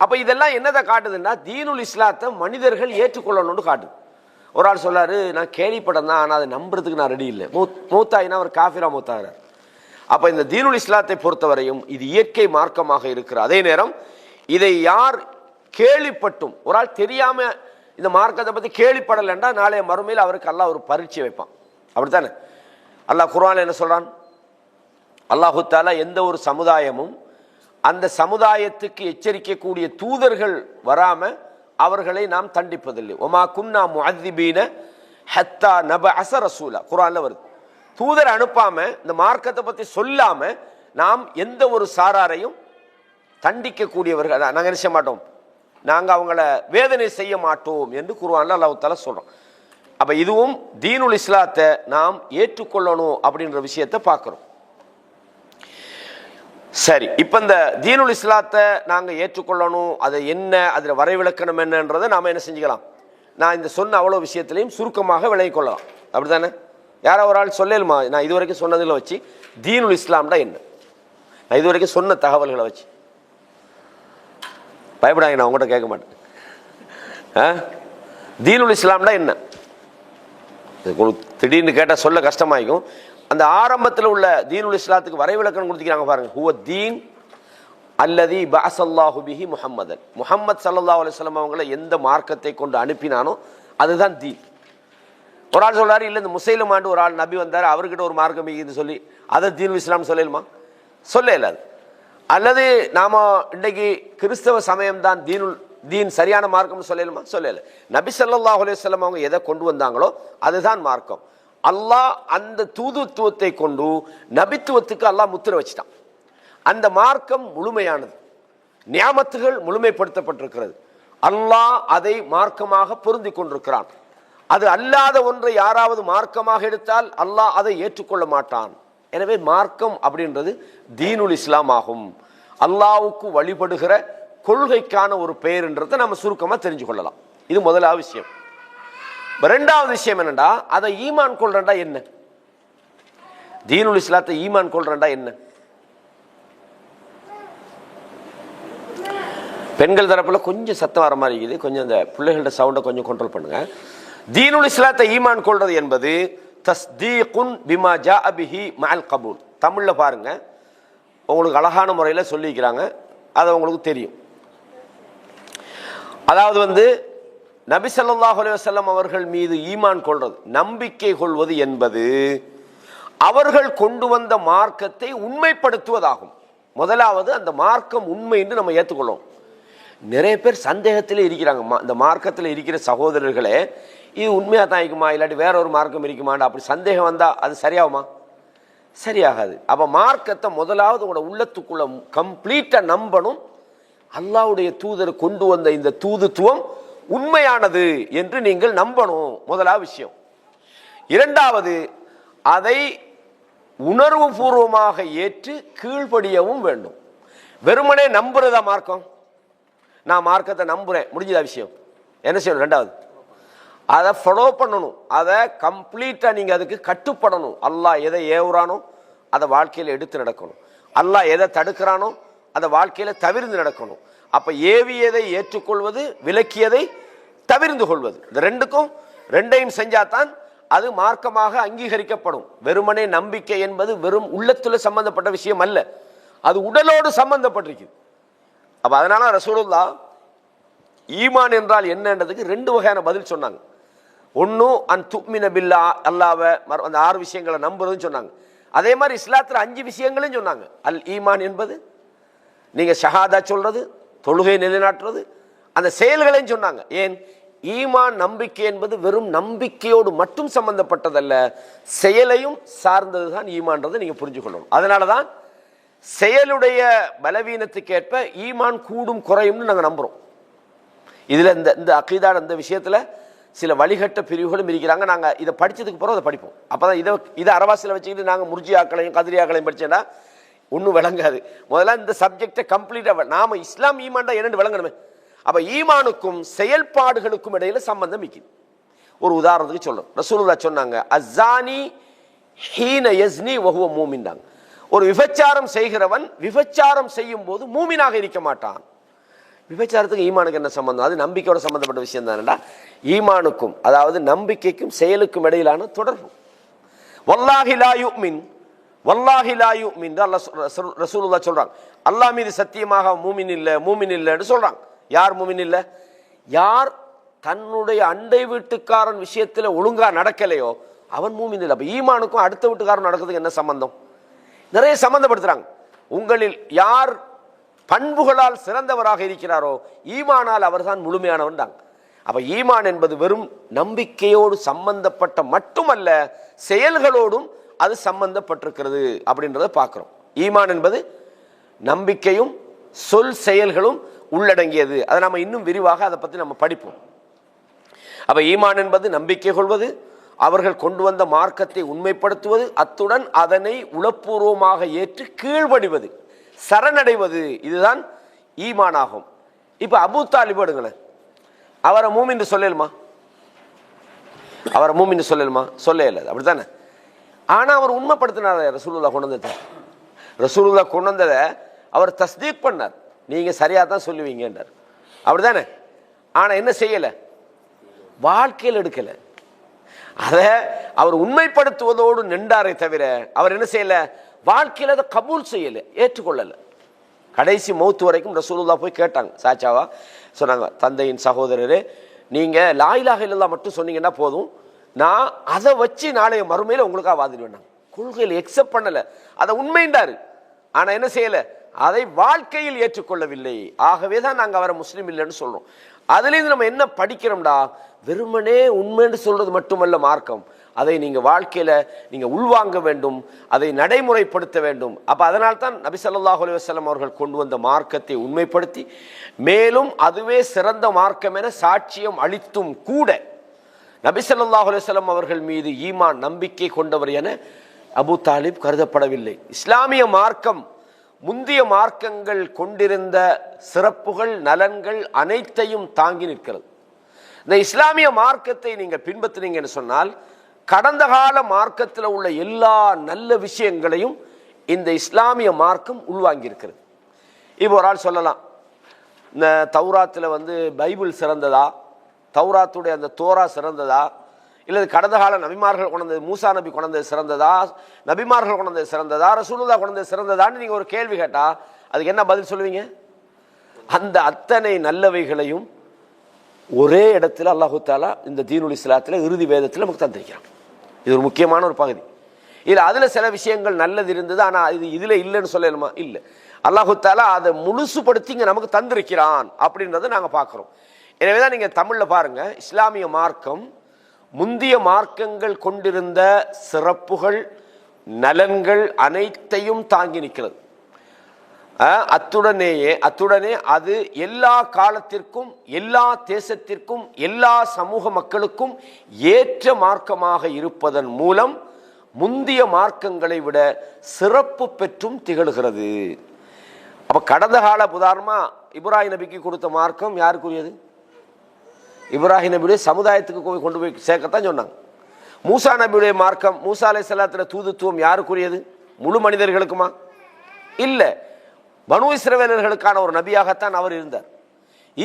அப்ப இதெல்லாம் என்னதை காட்டுதுன்னா தீனுல் இஸ்லாத்தை மனிதர்கள் ஏற்றுக்கொள்ளணும்னு காட்டுது. ஒரு ஆள் சொல்லாரு, நான் கேள்விப்படம் தான், ஆனால் அதை நம்புறதுக்கு நான் ரெடி இல்லை. மூத்தாயினா அவர் காஃபிரா மூத்தாகிறார். அப்ப இந்த தீனுல் இஸ்லாத்தை பொறுத்தவரையும் இது இயற்கை மார்க்கமாக இருக்கிற அதே நேரம் இதை யார் கேள்விப்பட்டும், ஒரு ஆள் தெரியாம இந்த மார்க்கத்தை பத்தி கேள்விப்படலைன்னா நாளைய மறுமையில் அவருக்கு அல்லாஹ் ஒரு பரீட்சை வைப்பான். அப்படித்தானே? அல்லாஹ் குர்ஆன்ல என்ன சொல்றான்? அல்லாஹு தஆலா எந்த ஒரு சமுதாயமும் அந்த சமுதாயத்துக்கு எச்சரிக்கக்கூடிய தூதர்கள் வராம அவர்களை நாம் தண்டிப்பதில்லை. ஒமா குன்னா முஅذிபீன ஹத்தா நபஅஸ ரசூலா, குர்ஆன்ல வருது. தூதர் அனுப்பாம இந்த மார்க்கத்தை பத்தி சொல்லாம நாம் எந்த ஒரு சாராரையும் தண்டிக்க கூடியவர்கள் நாங்க என்ன செய்ய மாட்டோம், நாங்க அவங்கள வேதனை செய்ய மாட்டோம் என்று குர்ஆன்ல அல்லாஹ் தஆலா சொல்றோம். அப்ப இதுவும் தீனுல் இஸ்லாத்தை நாம் ஏற்றுக்கொள்ளணும் அப்படின்ற விஷயத்தை பார்க்கிறோம். சரி, இப்ப இந்த தீனுல் இஸ்லாத்தை நாங்க ஏற்றுக்கொள்ளணும், அதை என்ன, அதுல வரைவிலக்கணம் என்னன்றதை நாம என்ன செஞ்சுக்கலாம், நான் இந்த சொன்ன அவ்வளவு விஷயத்திலையும் சுருக்கமாக விளங்கிக் கொள்ளலாம். அப்படித்தானே? யாரோ ஒரு ஆள் சொல்லலுமா, நான் இதுவரைக்கும் சொன்னதில் வச்சு தீனுல் இஸ்லாம்டா என்ன, நான் இதுவரைக்கும் சொன்ன தகவல்களை வச்சு பயப்படாங்க, நான் உங்கள்கிட்ட கேட்க மாட்டேன். தீனுல் இஸ்லாம்டா என்ன திடீர்னு கேட்டால் சொல்ல கஷ்டமாயிக்கும். அந்த ஆரம்பத்தில் உள்ள தீனுல் இஸ்லாத்துக்கு வரைவிலக்கணம் கொடுத்துக்கிறாங்க பாருங்க. ஹுவ தீன் அல்லதி பஅஸல்லாஹு பிஹி முஹம்மதன், முஹம்மத் ஸல்லல்லாஹு அலைஹி வஸல்லம் அவங்களை எந்த மார்க்கத்தை கொண்டு அனுப்பினானோ அதுதான் தீன். ஒரு ஆள் சொல்றாரு, இல்லை இந்த முஸ்லிம் ஆண்டு ஒரு ஆள் நபி வந்தார், அவர்கிட்ட ஒரு மார்க்கம் இது சொல்லி அதை தீனுல் இஸ்லாம் சொல்லலுமா? சொல்ல இல்லாது. அல்லது நாம இன்றைக்கு கிறிஸ்தவ சமயம் தான் தீன் சரியான மார்க்கம் சொல்லலுமா? சொல்லல. நபி ஸல்லல்லாஹு அலைஹி வஸல்லம் அவங்க எதை கொண்டு வந்தாங்களோ அதுதான் மார்க்கம். அல்லாஹ் அந்த தூதுத்துவத்தை கொண்டு நபித்துவத்துக்கு அல்லாஹ் முத்திரை வச்சிட்டான். அந்த மார்க்கம் முழுமையானது, நியாமத்துகள் முழுமைப்படுத்தப்பட்டிருக்கிறது. அல்லாஹ் அதை மார்க்கமாக பொருந்தி கொண்டிருக்கிறான். அது அல்லாத ஒன்றை யாராவது மார்க்கமாக எடுத்தால் அல்லாஹ் அதை ஏற்றுக்கொள்ள மாட்டான். எனவே மார்க்கம் அப்படின்றது தீனுல் இஸ்லாம் ஆகும். அல்லாஹ்வுக்கு வழிபடுகிற கொள்கைக்கான ஒரு பெயர்ன்றதை நம்ம சுருக்கமா தெரிஞ்சு கொள்ளலாம். இது முதலாவது விஷயம். இரண்டாவது விஷயம் என்னண்டா, அதை ஈமான் கொள்றண்டா என்ன, தீனுல் இஸ்லாத்தை ஈமான் கொள்றண்டா என்ன? பெண்கள் தரப்புல கொஞ்சம் சத்தம் வர மாதிரி இருக்குது, கொஞ்சம் அந்த பிள்ளைகளோட சவுண்டை கொஞ்சம் கண்ட்ரோல் பண்ணுங்க. தீனுல் இஸ்லாத்தை ஈமான் கொள்றது என்பது தஸ்தீகுன் பிமா ஜாஅ பிஹி மஅல் கபூல். தமிழ்ல பாருங்க, உங்களுக்கு அழகான முறையில் சொல்லிக்கிறாங்க, அது உங்களுக்கு தெரியும். அதாவது நபி ஸல்லல்லாஹு அலைஹி வஸல்லம் அவர்கள் மீது ஈமான் கொள்வது, நம்பிக்கை கொள்வது என்பது அவர்கள் கொண்டு வந்த மார்க்கத்தை உண்மைப்படுத்துவதாகும். முதலாவது அந்த மார்க்கம் உண்மை என்று நம்ம ஏற்றுக்கொள்ளும். நிறைய பேர் சந்தேகத்திலே இருக்கிறாங்க. இந்த மார்க்கத்தில் இருக்கிற சகோதரர்களே, இது உண்மையாக தான் இருக்குமா, இல்லாட்டி வேற ஒரு மார்க்கம் இருக்குமான்னு அப்படி சந்தேகம் வந்தால் அது சரியாகுமா? சரியாகாது. அப்போ மார்க்கத்தை முதலாவது உங்களோட உள்ளத்துக்குள்ள கம்ப்ளீட்டாக நம்பணும். அல்லாஹ்வுடைய தூதர் கொண்டு வந்த இந்த தூதுத்துவம் உண்மையானது என்று நீங்கள் நம்பணும், முதலாவது விஷயம். இரண்டாவது, அதை உணர்வு பூர்வமாக ஏற்று கீழ்ப்படியவும் வேண்டும். வெறுமனே நம்புறதா மார்க்கம்? நான் மார்க்கத்தை நம்புறேன், முடிஞ்சதா விஷயம்? என்ன செய்யணும்? ரெண்டாவது, அதை ஃபாலோ பண்ணணும், அதை கம்ப்ளீட்டா நீங்க அதுக்கு கட்டுப்படணும். அல்லாஹ் எதை ஏவுறானோ அதை வாழ்க்கையில எடுத்து நடக்கணும், அல்லாஹ் எதை தடுக்கிறானோ அதை வாழ்க்கையில தவிர்த்து நடக்கணும். அப்ப ஏவியதை ஏற்றுக்கொள்வது, விலக்கியதை தவிர்த்து கொள்வது, இந்த ரெண்டையும் செஞ்சாதான் அது மார்க்கமாக அங்கீகரிக்கப்படும். வெறுமனே நம்பிக்கை என்பது வெறும் உள்ளத்துல சம்பந்தப்பட்ட விஷயம் அல்ல, அது உடலோடு சம்பந்தப்பட்டிருக்குது. அப்ப அதனால ரசூலுல்லாஹ் ஈமான் என்றால் என்னன்றதுக்கு ரெண்டு வகையான பதில் சொன்னாங்க. ஒன்னு அன் துமின பில்லா, அல்லாஹ்வை அந்த 6 விஷயங்களை நம்புறதுன்னு சொன்னாங்க. அதே மாதிரி இஸ்லாத்துல 5 விஷயங்களையும் சொன்னாங்க. அல் ஈமான் என்பது நீங்க ஷஹாதா சொல்றது, தொழுகை நிலைநாட்டுறது, அந்த செயல்களையும் சொன்னாங்க. ஏன்? ஈமான் நம்பிக்கை என்பது வெறும் நம்பிக்கையோடு மட்டும் சம்பந்தப்பட்டதல்ல, செயலையும் சார்ந்ததுதான் ஈமான்றதை நீங்க புரிஞ்சுக்கொள்ளணும். அதனாலதான் செயலுடைய பலவீனத்துக்கு ஏற்ப ஈமான் கூடும் குறையும்னு நாங்க நம்புறோம். இதுல இந்த அகீதான இந்த விஷயத்துல சில வழிகட்ட பிரிவுகளும் இருக்கிறாங்க. நாங்க இதை படிச்சதுக்கு பிறகு அதை படிப்போம். அப்பதான் இதை அரவாசில வச்சுக்கிட்டு நாங்க முர்ஜியாக்களையும் கதிரியாக்களையும் படிச்சேன்னா ஒன்றும் விளங்காது. முதல்ல இந்த சப்ஜெக்டை கம்ப்ளீட்டா நாம இஸ்லாம் ஈமான்டா என்னன்னு விளங்கணுமே. அப்ப ஈமானுக்கும் செயல்பாடுகளுக்கும் இடையில சம்பந்தம் இருக்குது. ஒரு உதாரணத்துக்கு சொல்றோம். ரசூலுல்லாஹ் சொன்னாங்க, அஸ்ஸானி ஹீன யஸ்னி வஹுவ மூமின். ஒரு விபச்சாரம் செய்கிறவன் விபச்சாரம் செய்யும் போது மூமினாக இருக்க மாட்டான். விபச்சாரத்துக்கு ஈமானுக்கு என்ன சம்பந்தம்? அது நம்பிக்கையோட சம்பந்தப்பட்ட விஷயம் தானடா. ஈமானுக்கும் அதாவது நம்பிக்கைக்கும் செயலுக்கும் இடையிலான தொடர்பு. வல்லாஹி லா யுமின், வல்லாஹி லா யுமின் அல்லாஹ் ரசூலுல்லாஹ் சொல்றாங்க. அல்லாஹ் மீது சத்தியமாக மூமின் இல்ல, மூமின் இல்லைன்னு சொல்றாங்க. யார் மூமின் இல்ல? யார் தன்னுடைய அண்டை வீட்டுக்காரன் விஷயத்துல ஒழுங்கா நடக்கலையோ அவன் மூமின் இல்லை. அப்ப ஈமானுக்கும் அடுத்த வீட்டுக்காரன் நடக்கிறதுக்கு என்ன சம்பந்தம்? நிறைய சம்பந்தப்படுத்துறாங்க. உங்களில் யார் பண்புகளால் சிறந்தவராக இருக்கிறாரோ ஈமானால் அவர்தான் முழுமையானவன் தான். அப்ப ஈமான் என்பது வெறும் நம்பிக்கையோடு சம்பந்தப்பட்ட மட்டுமல்ல, செயல்களோடும் அது சம்பந்தப்பட்டிருக்கிறது அப்படின்றத பார்க்கிறோம். ஈமான் என்பது நம்பிக்கையும் சொல் செயல்களும் உள்ளடங்கியது. அதை நம்ம இன்னும் விரிவாக அதை பற்றி நம்ம படிப்போம். அப்ப ஈமான் என்பது நம்பிக்கை கொள்வது, அவர்கள் கொண்டு வந்த மார்க்கத்தை உண்மைப்படுத்துவது, அத்துடன் அதனை உளப்பூர்வமாக ஏற்று கீழ்வடிவது, சரணடைவது, இதுதான் ஈமான் ஆகும். இப்ப அபூ தாலிப் எடுங்களேன், அவரை மூமின்னு சொல்லலுமா? அவரை மூமின்னு சொல்லலுமா? சொல்லல, அப்படித்தானே? ஆனா அவர் உண்மைப்படுத்தினார். ரசூலுல்லாஹ் கொண்டு வந்ததை, ரசூலுல்லாஹ் கொண்டு வந்ததை அவர் தஸ்தீக் பண்ணார். நீங்க சரியா தான் சொல்லுவீங்க என்றார், அப்படித்தானே? ஆனா என்ன செய்யல? வாழ்க்கையில் எடுக்கல. அதை அவர் உண்மைப்படுத்துவதோடு நின்றாரை தவிர அவர் என்ன செய்யல? வாழ்க்கையில் அதை கபூல் செய்யல, ஏற்றுக்கொள்ளல. கடைசி மௌத்து வரைக்கும் ரசூலுல்லாஹ் போய் கேட்டாங்க, சாச்சாவா சொன்னாங்க, தந்தையின் சகோதரரே, நீங்க லா இலாஹ இல்லல்லாஹ் மட்டும் சொன்னீங்கன்னா போதும், நான் அதை வச்சு நாளைய மறுமையில உங்களுக்காக வாதிடுவேன். கொள்கையில் எக்ஸெப்ட் பண்ணல, அதை உண்மைண்டாரு. ஆனா என்ன செய்யல? அதை வாழ்க்கையில் ஏற்றுக்கொள்ளவில்லை. ஆகவே தான் நாங்க அவரை முஸ்லீம் இல்லைன்னு சொல்றோம். அதுலேருந்து நம்ம என்ன படிக்கிறோம்டா? வெறுமனே உண்மைன்னு சொல்றது மட்டுமல்ல மார்க்கம், அதை நீங்க வாழ்க்கையில நீங்க உள்வாங்க வேண்டும், அதை நடைமுறைப்படுத்த வேண்டும். அப்ப அதனால் தான் நபி ஸல்லல்லாஹு அலைஹி வஸல்லம் அவர்கள் கொண்டு வந்த மார்க்கத்தை உண்மைப்படுத்தி, மேலும் அதுவே சிறந்த மார்க்கம் என சாட்சியம் அளித்தும் கூட நபி ஸல்லல்லாஹு அலைஹி வஸல்லம் அவர்கள் மீது ஈமான் நம்பிக்கை கொண்டவர் என அபூ தாலிப் கருதப்படவில்லை. இஸ்லாமிய மார்க்கம் முந்திய மார்க்கங்கள் கொண்டிருந்த சிறப்புகள், நலன்கள் அனைத்தையும் தாங்கி நிற்கிறது. இந்த இஸ்லாமிய மார்க்கத்தை நீங்க பின்பற்றினீங்கன்னு சொன்னால் கடந்த கால மார்க்கத்தில் உள்ள எல்லா நல்ல விஷயங்களையும் இந்த இஸ்லாமிய மார்க்கம் உள்வாங்கி இருக்கிறது. இப்போ ஒரு ஆள் சொல்லலாம், இந்த தௌராத்தில் பைபிள் சிறந்ததா, தௌராத்துடைய அந்த தோரா சிறந்ததா, இல்லை கடந்த கால நபிமார்கள் கொண்டது, மூசா நபி கொண்டது சிறந்ததா, நபிமார்கள் கொண்டது சிறந்ததா, ரசூலுல்லாஹ் கொண்டது சிறந்ததான்னு நீங்க ஒரு கேள்வி கேட்டா அதுக்கு என்ன பதில் சொல்லுவீங்க? அந்த அத்தனை நல்லவைகளையும் ஒரே இடத்துல அல்லாஹு தாலா இந்த தீனுல் இஸ்லாத்துல இறுதி வேதத்தில் நமக்கு தந்திருக்கிறான். இது ஒரு முக்கியமான ஒரு பகுதி. இல்லை அதுல சில விஷயங்கள் நல்லது இருந்தது, ஆனா இது இதுல இல்லைன்னு சொல்லணுமா? இல்லை, அல்லாஹு தாலா அதை முழுசுபடுத்தி இங்க நமக்கு தந்திருக்கிறான் அப்படின்றத நாங்க பார்க்கிறோம். எனவேதான் நீங்க தமிழ்ல பாருங்க, இஸ்லாமிய மார்க்கம் முந்திய மார்க்கங்கள் கொண்டிருந்த சிறப்புகள், நலன்கள் அனைத்தையும் தாங்கி நிற்கிறது. அத்துடனே அது எல்லா காலத்திற்கும், எல்லா தேசத்திற்கும், எல்லா சமூக மக்களுக்கும் ஏற்ற மார்க்கமாக இருப்பதன் மூலம் முந்திய மார்க்கங்களை விட சிறப்பு பெற்றும் திகழ்கிறது. அப்ப கடந்த கால உதாரணமா இப்ராஹிம் நபிக்கு கொடுத்த மார்க்கம் யாருக்குரியது? இப்ராஹிம் நபியுடைய சமுதாயத்துக்கு கொண்டு போய் சேர்க்கத்தான் சொன்னாங்க. மூசா நபியுடைய மார்க்கம், மூசா அலைஹிஸ்ஸலாத்துல தூதுத்துவம் யாருக்குரியது? முழு மனிதர்களுக்குமா? இல்ல, பனு இஸ்ரவேலர்களுக்கான ஒரு நபியாகத்தான் அவர் இருந்தார்.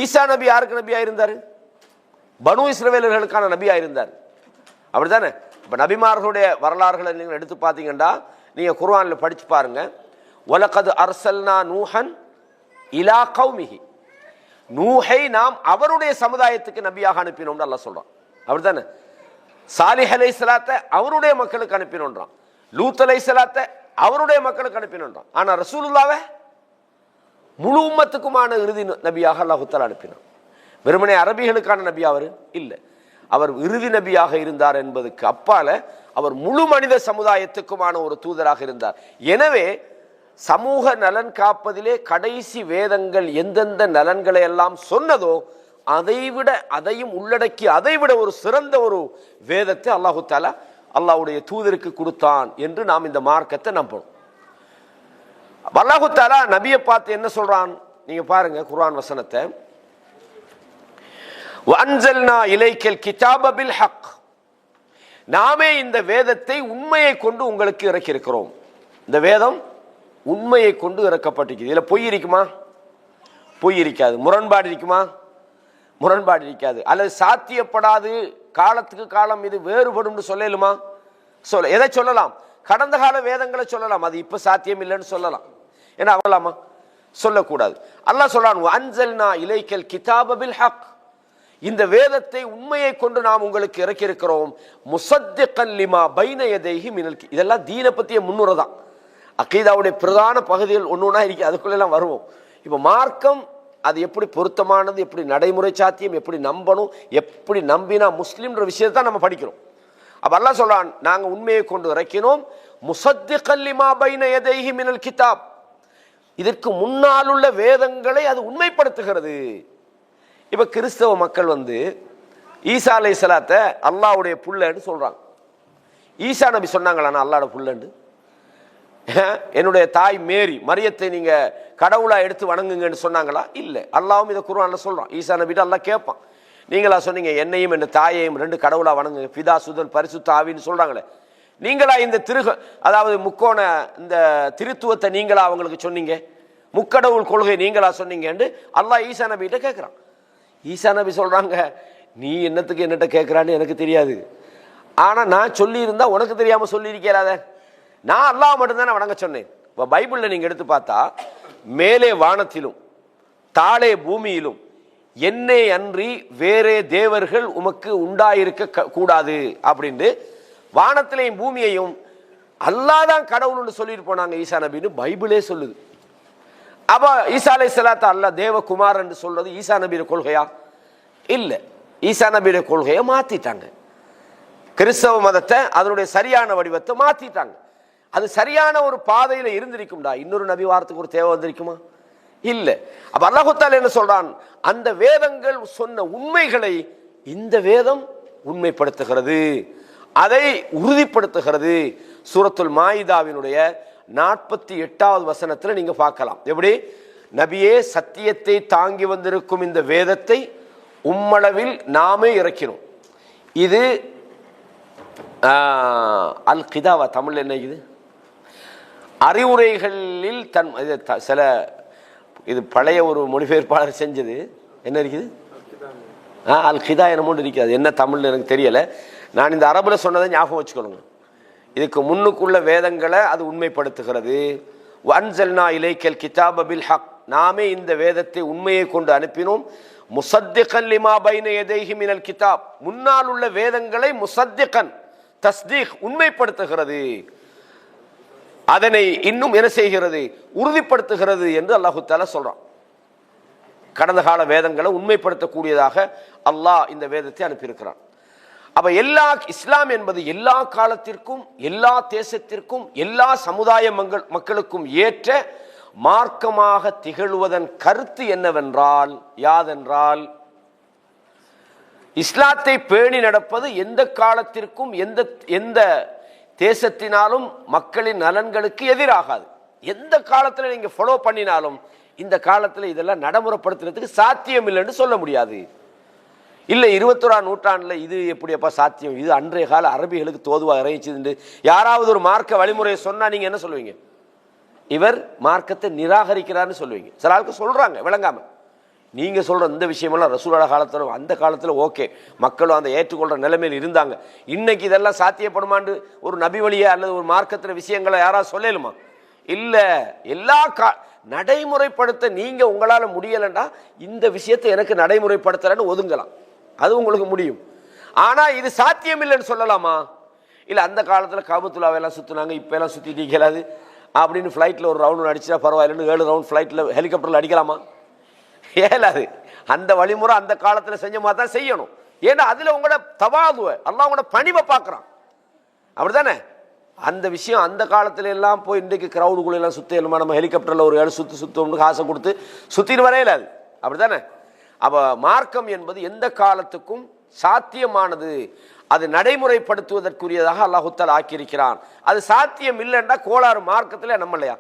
ஈசா நபி யாருக்கு நபியா இருந்தார்? பனு இஸ்ரவேலர்களுக்கான நபியா இருந்தார், அப்படித்தானே? இப்ப நபிமார்களுடைய வரலாறுகளை நீங்க எடுத்து பார்த்தீங்கன்னா, நீங்க குர்ஆன்ல படிச்சு பாருங்க. வலகத் அர்சல்னா நூஹன் இலா கௌமிஹி, நூஹை நாம் அவருடைய சமுதாயத்துக்கு நபியாக அனுப்பினோம்னு அல்லாஹ் சொல்றான், அப்படித்தானே? சாலிஹ் அலைஹிஸ்ஸலாத்தை அவருடைய மக்களுக்கு அனுப்பினோன்றான், லூத் அலைஹிஸ்ஸலாத்தை அவருடைய மக்களுக்கு அனுப்பினோன்றான். ஆனா ரசூலுல்லாவை முழு உம்மத்துக்குமான இறுதி நபியாக அல்லாஹ் தஆலா அனுப்பினான். வெறுமனே அரபிகளுக்கான நபி அவர் இல்லை, அவர் இறுதி நபியாக இருந்தார் என்பதுக்கு அப்பால அவர் முழு மனித சமுதாயத்துக்குமான ஒரு தூதராக இருந்தார். எனவே சமூக நலன் காப்பதிலே கடைசி வேதங்கள் எந்தெந்த நலன்களை எல்லாம் சொன்னதோ அதையும் உள்ளடக்கி அதைவிட ஒரு சிறந்த ஒரு வேதத்தை அல்லாஹு தஆலா அல்லாஹ்வுடைய தூதருக்கு கொடுத்தான் என்று நாம் இந்த மார்க்கத்தை நம்பணும். அல்லாஹு தஆலா நபியை பார்த்து என்ன சொல்றான்? நீங்க பாருங்க குர்ஆன் வசனத்தை, வஅன்ஸல்னா இலைக்கல் கிதாப பில் ஹக், நாமே இந்த வேதத்தை உண்மையை கொண்டு உங்களுக்கு இறக்கி இருக்கிறோம். இந்த வேதம் உண்மையை கொண்டு இறக்கப்பட்டிருக்கு. இதுல பொய் இருக்குமா? பொய் இருக்காது. முரண்பாடு இருக்குமா? முரண்பாடு இருக்காது. அல்லது சாத்தியப்படாது, காலத்துக்கு காலம் இது வேறுபடும் சொல்லலுமா? எதை சொல்லலாம்? கடந்த கால வேதங்களை சொல்லலாம், அது இப்ப சாத்தியம் இல்லைன்னு சொல்லலாம். ஏன்னா அவங்களாமா சொல்லக்கூடாது. அல்லாஹ் சொல்றான், அன்சல்னா இலைக்கல் கிதாப பில் ஹக், இந்த வேதத்தை உண்மையை கொண்டு நாம் உங்களுக்கு இறக்கி இருக்கிறோம். முஸத்திகன் லிமா பைன யதைஹி மினல், இதெல்லாம் தீனை பற்றிய முன்னுரை தான். அகீதாவுடைய பிரதான பகுதிகள் ஒன்று இருக்கு, அதுக்குள்ளெல்லாம் வருவோம். இப்போ மார்க்கம் அது எப்படி பொருத்தமானது, எப்படி நடைமுறை சாத்தியம், எப்படி நம்பணும், எப்படி நம்பினா முஸ்லிம்ன்ற விஷயத்தை நம்ம படிக்கிறோம். அப்ப அல்லாஹ் சொல்றான், நாங்க உண்மையை கொண்டு இறக்கினோம். முஸத்திகன் லிமா பைன யதைஹி மினல் கிதாப், இதற்கு முன்னால் உள்ள வேதங்களை அது உண்மைப்படுத்துகிறது. இப்ப கிறிஸ்தவ மக்கள் ஈசா அலைஹிஸ்ஸலாத்தை அல்லாஹ்வுடைய புள்ளன்னு சொல்றாங்க. ஈசா நபி சொன்னாங்களா நான் அல்லாஹ்வுடைய புள்ளன்னு? என்னுடைய தாய் மேரி மரியத்தை நீங்க கடவுளா எடுத்து வணங்குங்கன்னு சொன்னாங்களா? இல்லை. அல்லாஹ்வும் இதை குர்ஆன்ல சொல்றான். ஈசா நபிட்ட அல்லாஹ் கேட்பான், நீங்களா சொன்னீங்க என்னையும் என் தாயையும் ரெண்டு கடவுளா வணங்குங்க, பிதா சுதன் பரிசுத்த ஆவின்னு சொல்றாங்களே, நீங்களா இந்த அதாவது முக்கோண இந்த திருத்துவத்தை நீங்களா அவங்களுக்கு சொன்னீங்க, முக்கடவுள் கொள்கை நீங்களா சொன்னீங்கன்னு அல்லாஹ் ஈசா நபிகிட்ட கேட்கிறான். ஈசா நபி சொல்றாங்க, நீ என்னத்துக்கு என்னட்ட கேட்கிறான்னு எனக்கு தெரியாது, ஆனா நான் சொல்லி இருந்தா உனக்கு தெரியாம சொல்லி இருக்கிறாத, நான் அல்லாஹ் மட்டும்தானே வணங்க சொன்னேன். இப்போ பைபிள்ல நீங்க எடுத்து பார்த்தா, மேலே வானத்திலும் தாழே பூமியிலும் என்னை அன்றி வேறே தேவர்கள் உமக்கு உண்டாயிருக்க கூடாது அப்படின்னு வானத்திலையும் பூமியையும் அல்லாஹ் தான் கடவுள்னு சொல்லிட்டு போனாங்க ஈசா நபின்னு பைபிளே சொல்லுது. அப்ப ஈசா அலைஹிஸ்ஸலாத்தை அல்லாஹ் தேவகுமார் என்று சொல்றது ஈசா நபியுடைய கொள்கையா? இல்ல, ஈசா நபியுடைய கொள்கையை மாத்திட்டாங்க. கிறிஸ்தவ மதத்தை அதனுடைய சரியான வடிவத்தை மாத்திட்டாங்க. அது சரியான ஒரு பாதையில இருந்திருக்கும்டா, இன்னொரு நபி வாரத்துக்கு ஒரு தேவை வந்திருக்குமா? இல்ல. அப்ப அல்லாஹ் தஆலா என்ன சொல்றான், அந்த வேதங்கள் சொன்ன உண்மைகளை இந்த வேதம் உண்மைப்படுத்துகிறது, அதை உறுதிப்படுத்துகிறது. சூரத்துல் மாயிதாவினுடைய 48வது வசனத்துல நீங்க பார்க்கலாம். எப்படி நபியே சத்தியத்தை தாங்கி வந்திருக்கும் இந்த வேதத்தை உம்மளவில் நாமே இறக்கினோம். இது அல் கிதாவா தமிழ்ல என்ன இது? அறிவுரைகளில் சில இது பழைய ஒரு மொழிபெயர்ப்பாளர் செஞ்சது என்ன இருக்குது? அல் கிதா என்னமோன்னு இருக்கிறது, என்ன தமிழ்ல எனக்கு தெரியல. நான் இந்த அரபுல சொன்னதை ஞாபகம் வச்சுக்கணுங்க. இதுக்கு முன்னுக்குள்ள வேதங்களை அது உண்மைப்படுத்துகிறது. வன்சல்னா இலைக்கல் கிதாப பில் ஹக், நாமே இந்த வேதத்தை உண்மையை கொண்டு அனுப்பினோம். முஸத்திகன் லிமா பைன யதைஹி மினல் கிதாப், முன்னால் உள்ள வேதங்களை முஸத்திகன் தஸ்தீக் உண்மைப்படுத்துகிறது, அதனை இன்னும் என்ன செய்கிறது? உறுதிப்படுத்துகிறது என்று அல்லாஹு தஆலா சொல்றான். கடந்த கால வேதங்களை உண்மைப்படுத்தக்கூடியதாக அல்லாஹ் இந்த வேதத்தை அனுப்பியிருக்கிறான். அப்ப இஸ்லாம் என்பது எல்லா காலத்திற்கும் எல்லா தேசத்திற்கும் எல்லா சமுதாய மக்களுக்கும் ஏற்ற மார்க்கமாக திகழ்வதன் கருத்து என்னவென்றால் யாதென்றால், இஸ்லாத்தை பேணி நடப்பது எந்த காலத்திற்கும் எந்த தேசத்தினாலும் மக்களின் நலன்களுக்கு எதிராகாது. எந்த காலத்தில் நீங்க ஃபாலோ பண்ணினாலும் இந்த காலத்தில் இதெல்லாம் நடைமுறைப்படுத்துறதுக்கு சாத்தியம் இல்லைன்னு சொல்ல முடியாது. இல்லை 21ஆம் நூற்றாண்டுல இது எப்படியப்பா சாத்தியம், இது அன்றைய கால அரபிகளுக்கு தோதுவாக இறைச்சிது யாராவது ஒரு மார்க்க வழிமுறையை சொன்னா நீங்க என்ன சொல்லுவீங்க? இவர் மார்க்கத்தை நிராகரிக்கிறார்னு சொல்லுவீங்க. சில ஆளுக்கு சொல்றாங்க விளங்காம, நீங்க சொல்ற இந்த விஷயமெல்லாம் ரசூலுல்லாஹ் காலத்துல அந்த காலத்துல ஓகே, மக்களும் அந்த ஏற்றுக்கொள்ற நிலைமையில் இருந்தாங்க. இன்னைக்கு இதெல்லாம் சாத்தியப்படுமான்னு ஒரு நபி வழியா அல்லது ஒரு மார்க்கத்துல விஷயங்களை யாராவது சொல்லலுமா? இல்ல. எல்லா நடைமுறைப்படுத்த நீங்க உங்களால முடியலன்னா இந்த விஷயத்தை எனக்கு நடைமுறைப்படுத்தலன்னு ஒதுங்கலாம், அது உங்களுக்கு முடியும். ஆனா இது சாத்தியம் இல்லைன்னு சொல்லலாமா? இல்ல அந்த காலத்துல காபத்துல்லாவெல்லாம் சுத்தினாங்க, இப்ப எல்லாம் சுத்திட்டு இருக்கலாது அப்படின்னு ஃபிளைட்ல ஒரு ரவுண்ட் அடிச்சா பரவாயில்லன்னு 7 ரவுண்ட் ஃபிளைட்ல ஹெலிகாப்டர்ல அடிக்கலாமா? ஏலாது. அந்த வழிமுறை அந்த காலத்துல செஞ்ச மாதிரி தான் செய்யணும். ஏன்னா அதுல உங்களோட தவாதுவ அல்லாஹ் உங்களோட பணிவை பார்க்கறான், அப்படித்தானே? அந்த விஷயம் அந்த காலத்துல எல்லாம் போய் இன்றைக்கு கிரௌடுக்குள்ள எல்லாம் சுத்தலுமா, நம்ம ஹெலிகாப்டர்ல ஒரு 7 சுத்தம்னு காசை கொடுத்து சுத்திட்டு வரையில அது, அப்படித்தானே? அப்ப மார்க்கம் என்பது எந்த காலத்துக்கும் சாத்தியமானது, அது நடைமுறைப்படுத்துவதற்குரியதாக அல்லாஹ் தஆலா ஆக்கியிருக்கிறான். அது சாத்தியம் இல்லைன்னா கோளாறு மார்க்கத்துல நம்மளையா?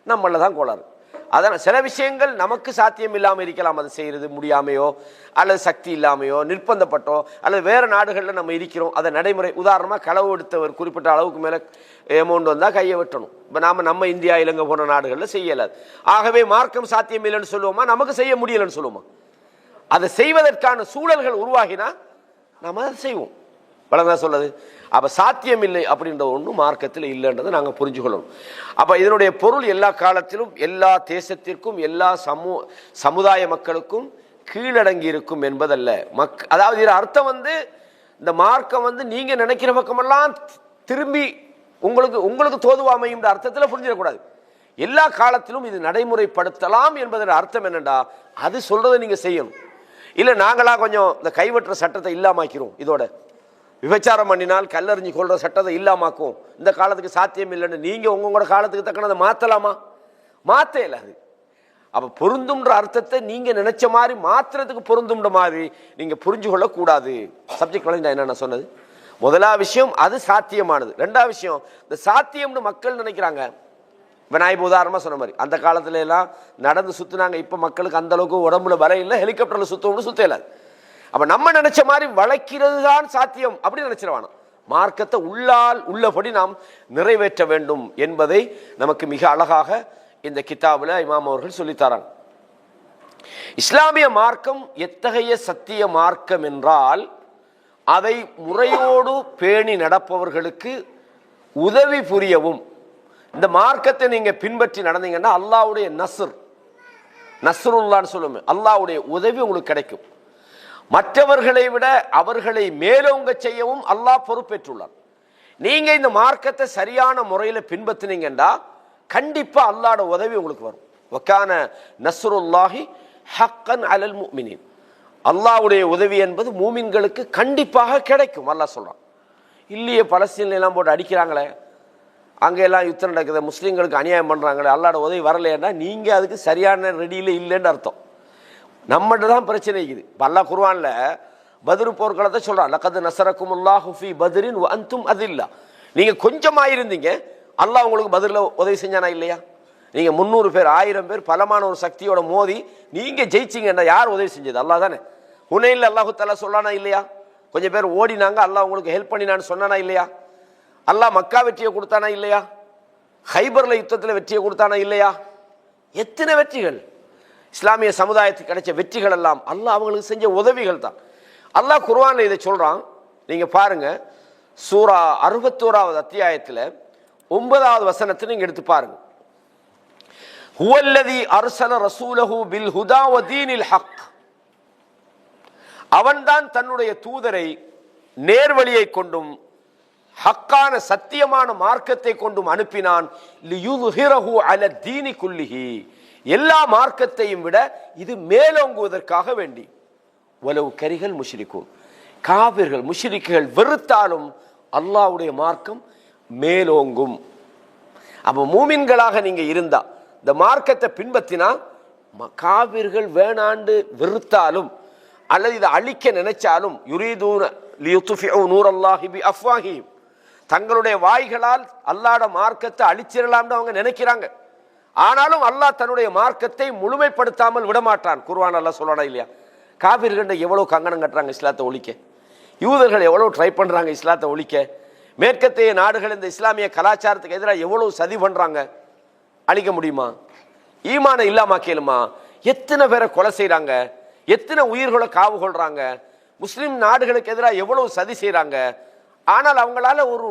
நம்மள தான் கோளாறு. அதான் சில விஷயங்கள் நமக்கு சாத்தியம் இல்லாமல் இருக்கலாம், அது செய்யறது முடியாமையோ அல்லது சக்தி இல்லாமையோ நிர்பந்தப்பட்டோ அல்லது வேறு நாடுகளில் நம்ம இருக்கிறோம். அதை நடைமுறை உதாரணமாக களவு எடுத்தவர் குறிப்பிட்ட அளவுக்கு மேலே அமௌண்ட் வந்தால் கையை வெட்டணும். இப்போ நம்ம இந்தியா இலங்கை போன்ற நாடுகளில் செய்யலாது. ஆகவே மார்க்கம் சாத்தியம் இல்லைன்னு சொல்லுவோமா, நமக்கு செய்ய முடியலைன்னு சொல்லுவோமா? அதை செய்வதற்கான சூழல்கள் உருவாகினா நம்ம அதை செய்வோம். வளர்ந்தா சொல்லுது. அப்போ சாத்தியம் இல்லை அப்படின்ற ஒன்று மார்க்கத்தில் இல்லைன்றதை நாங்கள் புரிஞ்சுக்கொள்ளணும். அப்போ இதனுடைய பொருள் எல்லா காலத்திலும் எல்லா தேசத்திற்கும் எல்லா சமுதாய மக்களுக்கும் கீழடங்கி இருக்கும் என்பதல்ல. அதாவது இது அர்த்தம் இந்த மார்க்கம் நீங்கள் நினைக்கிற பக்கமெல்லாம் திரும்பி உங்களுக்கு தோதுவாமையும் அர்த்தத்தில் புரிஞ்சிடக்கூடாது. எல்லா காலத்திலும் இது நடைமுறைப்படுத்தலாம் என்பதன் அர்த்தம் என்னண்டா, அது சொல்றதை நீங்க செய்யணும். இல்லை நாங்களா கொஞ்சம் இந்த கைவற்ற சட்டத்தை இல்லாமாக்கிறோம், இதோட விபச்சாரம் பண்ணினால் கல்லறிஞ்சு கொள்ற சட்டத்தை இல்லாமாக்கும், இந்த காலத்துக்கு சாத்தியம் இல்லைன்னு நீங்க உங்களோட காலத்துக்கு தக்கனதை மாத்தலாமா? மாத்த இயலாது. அப்ப பொருந்தும்ன்ற அர்த்தத்தை நீங்க நினைச்ச மாதிரி மாத்திரத்துக்கு பொருந்தும்ன்ற மாதிரி நீங்க புரிஞ்சு கொள்ள கூடாது. சப்ஜெக்ட் வளைஞ்சா என்ன சொன்னது? முதலாவது விஷயம் அது சாத்தியமானது. ரெண்டாவது விஷயம் இந்த சாத்தியம்னு மக்கள் நினைக்கிறாங்க. இப்போ நான் இப்போ உதாரணமாக சொன்ன மாதிரி அந்த காலத்துல எல்லாம் நடந்து சுற்றுனாங்க. இப்போ மக்களுக்கு அந்த அளவுக்கு உடம்புல வர இல்லை, ஹெலிகாப்டரில் சுற்றணும்னு சுத்த இல்லாது. அப்போ நம்ம நினைச்ச மாதிரி வளைக்கிறது தான் சாத்தியம் அப்படின்னு நினைச்சிருவானோ. மார்க்கத்தை உள்ளபடி நாம் நிறைவேற்ற வேண்டும் என்பதை நமக்கு மிக அழகாக இந்த கிதாபில் இமாம் அவர்கள் சொல்லித்தராங்க. இஸ்லாமிய மார்க்கம் எத்தகைய சத்திய மார்க்கம் என்றால், அதை முறையோடு பேணி நடப்பவர்களுக்கு உதவி புரியவும், இந்த மார்க்கத்தை நீங்க பின்பற்றி நடந்தீங்கன்னா அல்லாஹ்வுடைய நஸ்ருல்லான்னு சொல்லுமே, அல்லாஹ்வுடைய உதவி உங்களுக்கு கிடைக்கும். மற்றவர்களை விட அவர்களை மேலோங்க செய்யவும் அல்லாஹ் பொறுப்பேற்றுள்ளார். நீங்க இந்த மார்க்கத்தை சரியான முறையில் பின்பற்றினீங்கன்னா கண்டிப்பா அல்லாஹ்வோட உதவி உங்களுக்கு வரும். வகான நஸ்ருல்லாஹி ஹக்கன் அலல் முஃமினீன், அல்லாஹ்வுடைய உதவி என்பது மூமின்களுக்கு கண்டிப்பாக கிடைக்கும். அல்லாஹ் சொல்றான். இல்லையே பலஸ்தீன்ல எல்லாம் போட்டு அடிக்கிறாங்களே, அங்கெல்லாம் யுத்தம் நடக்குது, முஸ்லீம்களுக்கு அநியாயம் பண்றாங்களே, அல்லாஹ்வோட உதவி வரலைன்னா நீங்க அதுக்கு சரியான ரெடியில இல்லைன்னு அர்த்தம். நம்மகிட்ட தான் பிரச்சனை இருக்குது. அல்லாஹ் குர்ஆன்ல பத்ரு போர்க்களத்தை சொல்றான், லகத் நஸரகுமுல்லாஹு ஃபீ பத்ரின் வ அன்தும் அதில்லா, நீங்க கொஞ்சமா இருந்தீங்க, அல்லாஹ் உங்களுக்கு பத்ரில உதவி செஞ்சானா இல்லையா? நீங்க 300 பேர் 1000 பேர் பலமான ஒரு சக்தியோட மோதி நீங்க ஜெயிச்சிங்கன்னா யார் உதவி செஞ்சது? அல்லாஹ் தானே. ஹுனைன்ல அல்லாஹ் தஆலா சொல்லானா இல்லையா? கொஞ்சம் பேர் ஓடினாங்க, அல்லாஹ் உங்களுக்கு ஹெல்ப் பண்ணினான்னு சொன்னானா இல்லையா? அல்லாஹ் மக்கா வெற்றியை கொடுத்தானா இல்லையா? ஹைபர்ல யுத்தத்தில் வெற்றியை கொடுத்தானா இல்லையா? எத்தனை வெற்றிகள் இஸ்லாமிய சமுதாயத்துக்கு கிடைச்ச வெற்றிகள் எல்லாம் அல்லாஹ் அவங்களுக்கு செஞ்ச உதவிகள் தான். அல்லாஹ் குர்ஆன்ல இதை சொல்றான். நீங்க பாருங்க, சூரா 61வது அத்தியாயத்தில் 9வது வசனத்தை நீங்க எடுத்து பாருங்க. ஹுவல்லதி அர்ஸல ரசூலஹு பில் ஹுதா வ தீனில் ஹக், அவன்தான் தன்னுடைய தூதரை நேர்வழியை கொண்டும் ஹக்கான சத்தியமான மார்க்கத்தை கொண்டும் அனுப்பினான். லியுத்ஹிரஹு அல தீனி குல்லிஹி, எல்லா மார்க்கத்தையும் விட இது மேலோங்குவதற்காக வேண்டி. வலவு கரிகள் முஷ்ரிகூன், காபிர்கள் முஷ்ரிக்குகள் வெறுத்தாலும் அல்லாஹ்வுடைய மார்க்கம் மேலோங்கும். அப்ப மூமின்களாக நீங்க இருந்தா இந்த மார்க்கத்தை பின்பற்றினா, காபிர்கள் வேணாண்டு வெறுத்தாலும் அல்லது இதை அழிக்க நினைச்சாலும், யுரீதூன லியுத்ஃபிஉ நூரல்லாஹி பிஅஃவாஹிஹிம், தங்களுடைய வாய்களால் அல்லாஹ்வுடைய மார்க்கத்தை அழிச்சிடலாம்னு அவங்க நினைக்கிறாங்க. ஆனாலும் அல்லாஹ் தன்னுடைய மார்க்கத்தை முழுமைப்படுத்தாமல் விடமாட்டான். குர்ஆன் அல்லாஹ் சொல்றானா இல்லையா? காபிர்கள் எவ்வளவு கங்கணம் கட்டுறாங்க இஸ்லாத்தை ஒழிக்க, யூதர்கள் எவ்வளவு ட்ரை பண்றாங்க இஸ்லாத்தை ஒழிக்க, மேற்கத்திய நாடுகள் இந்த இஸ்லாமிய கலாச்சாரத்துக்கு எதிராக எவ்வளவு சதி பண்றாங்க. அழிக்க முடியுமா? ஈமான இல்லாமக்கேலுமா? எத்தனை பேரை கொலை செய்யறாங்க, எத்தனை உயிர்களை காவு கொள்றாங்க, முஸ்லிம் நாடுகளுக்கு எதிராக எவ்வளவு சதி செய்யறாங்க. ஆனால் அவங்களால ஒரு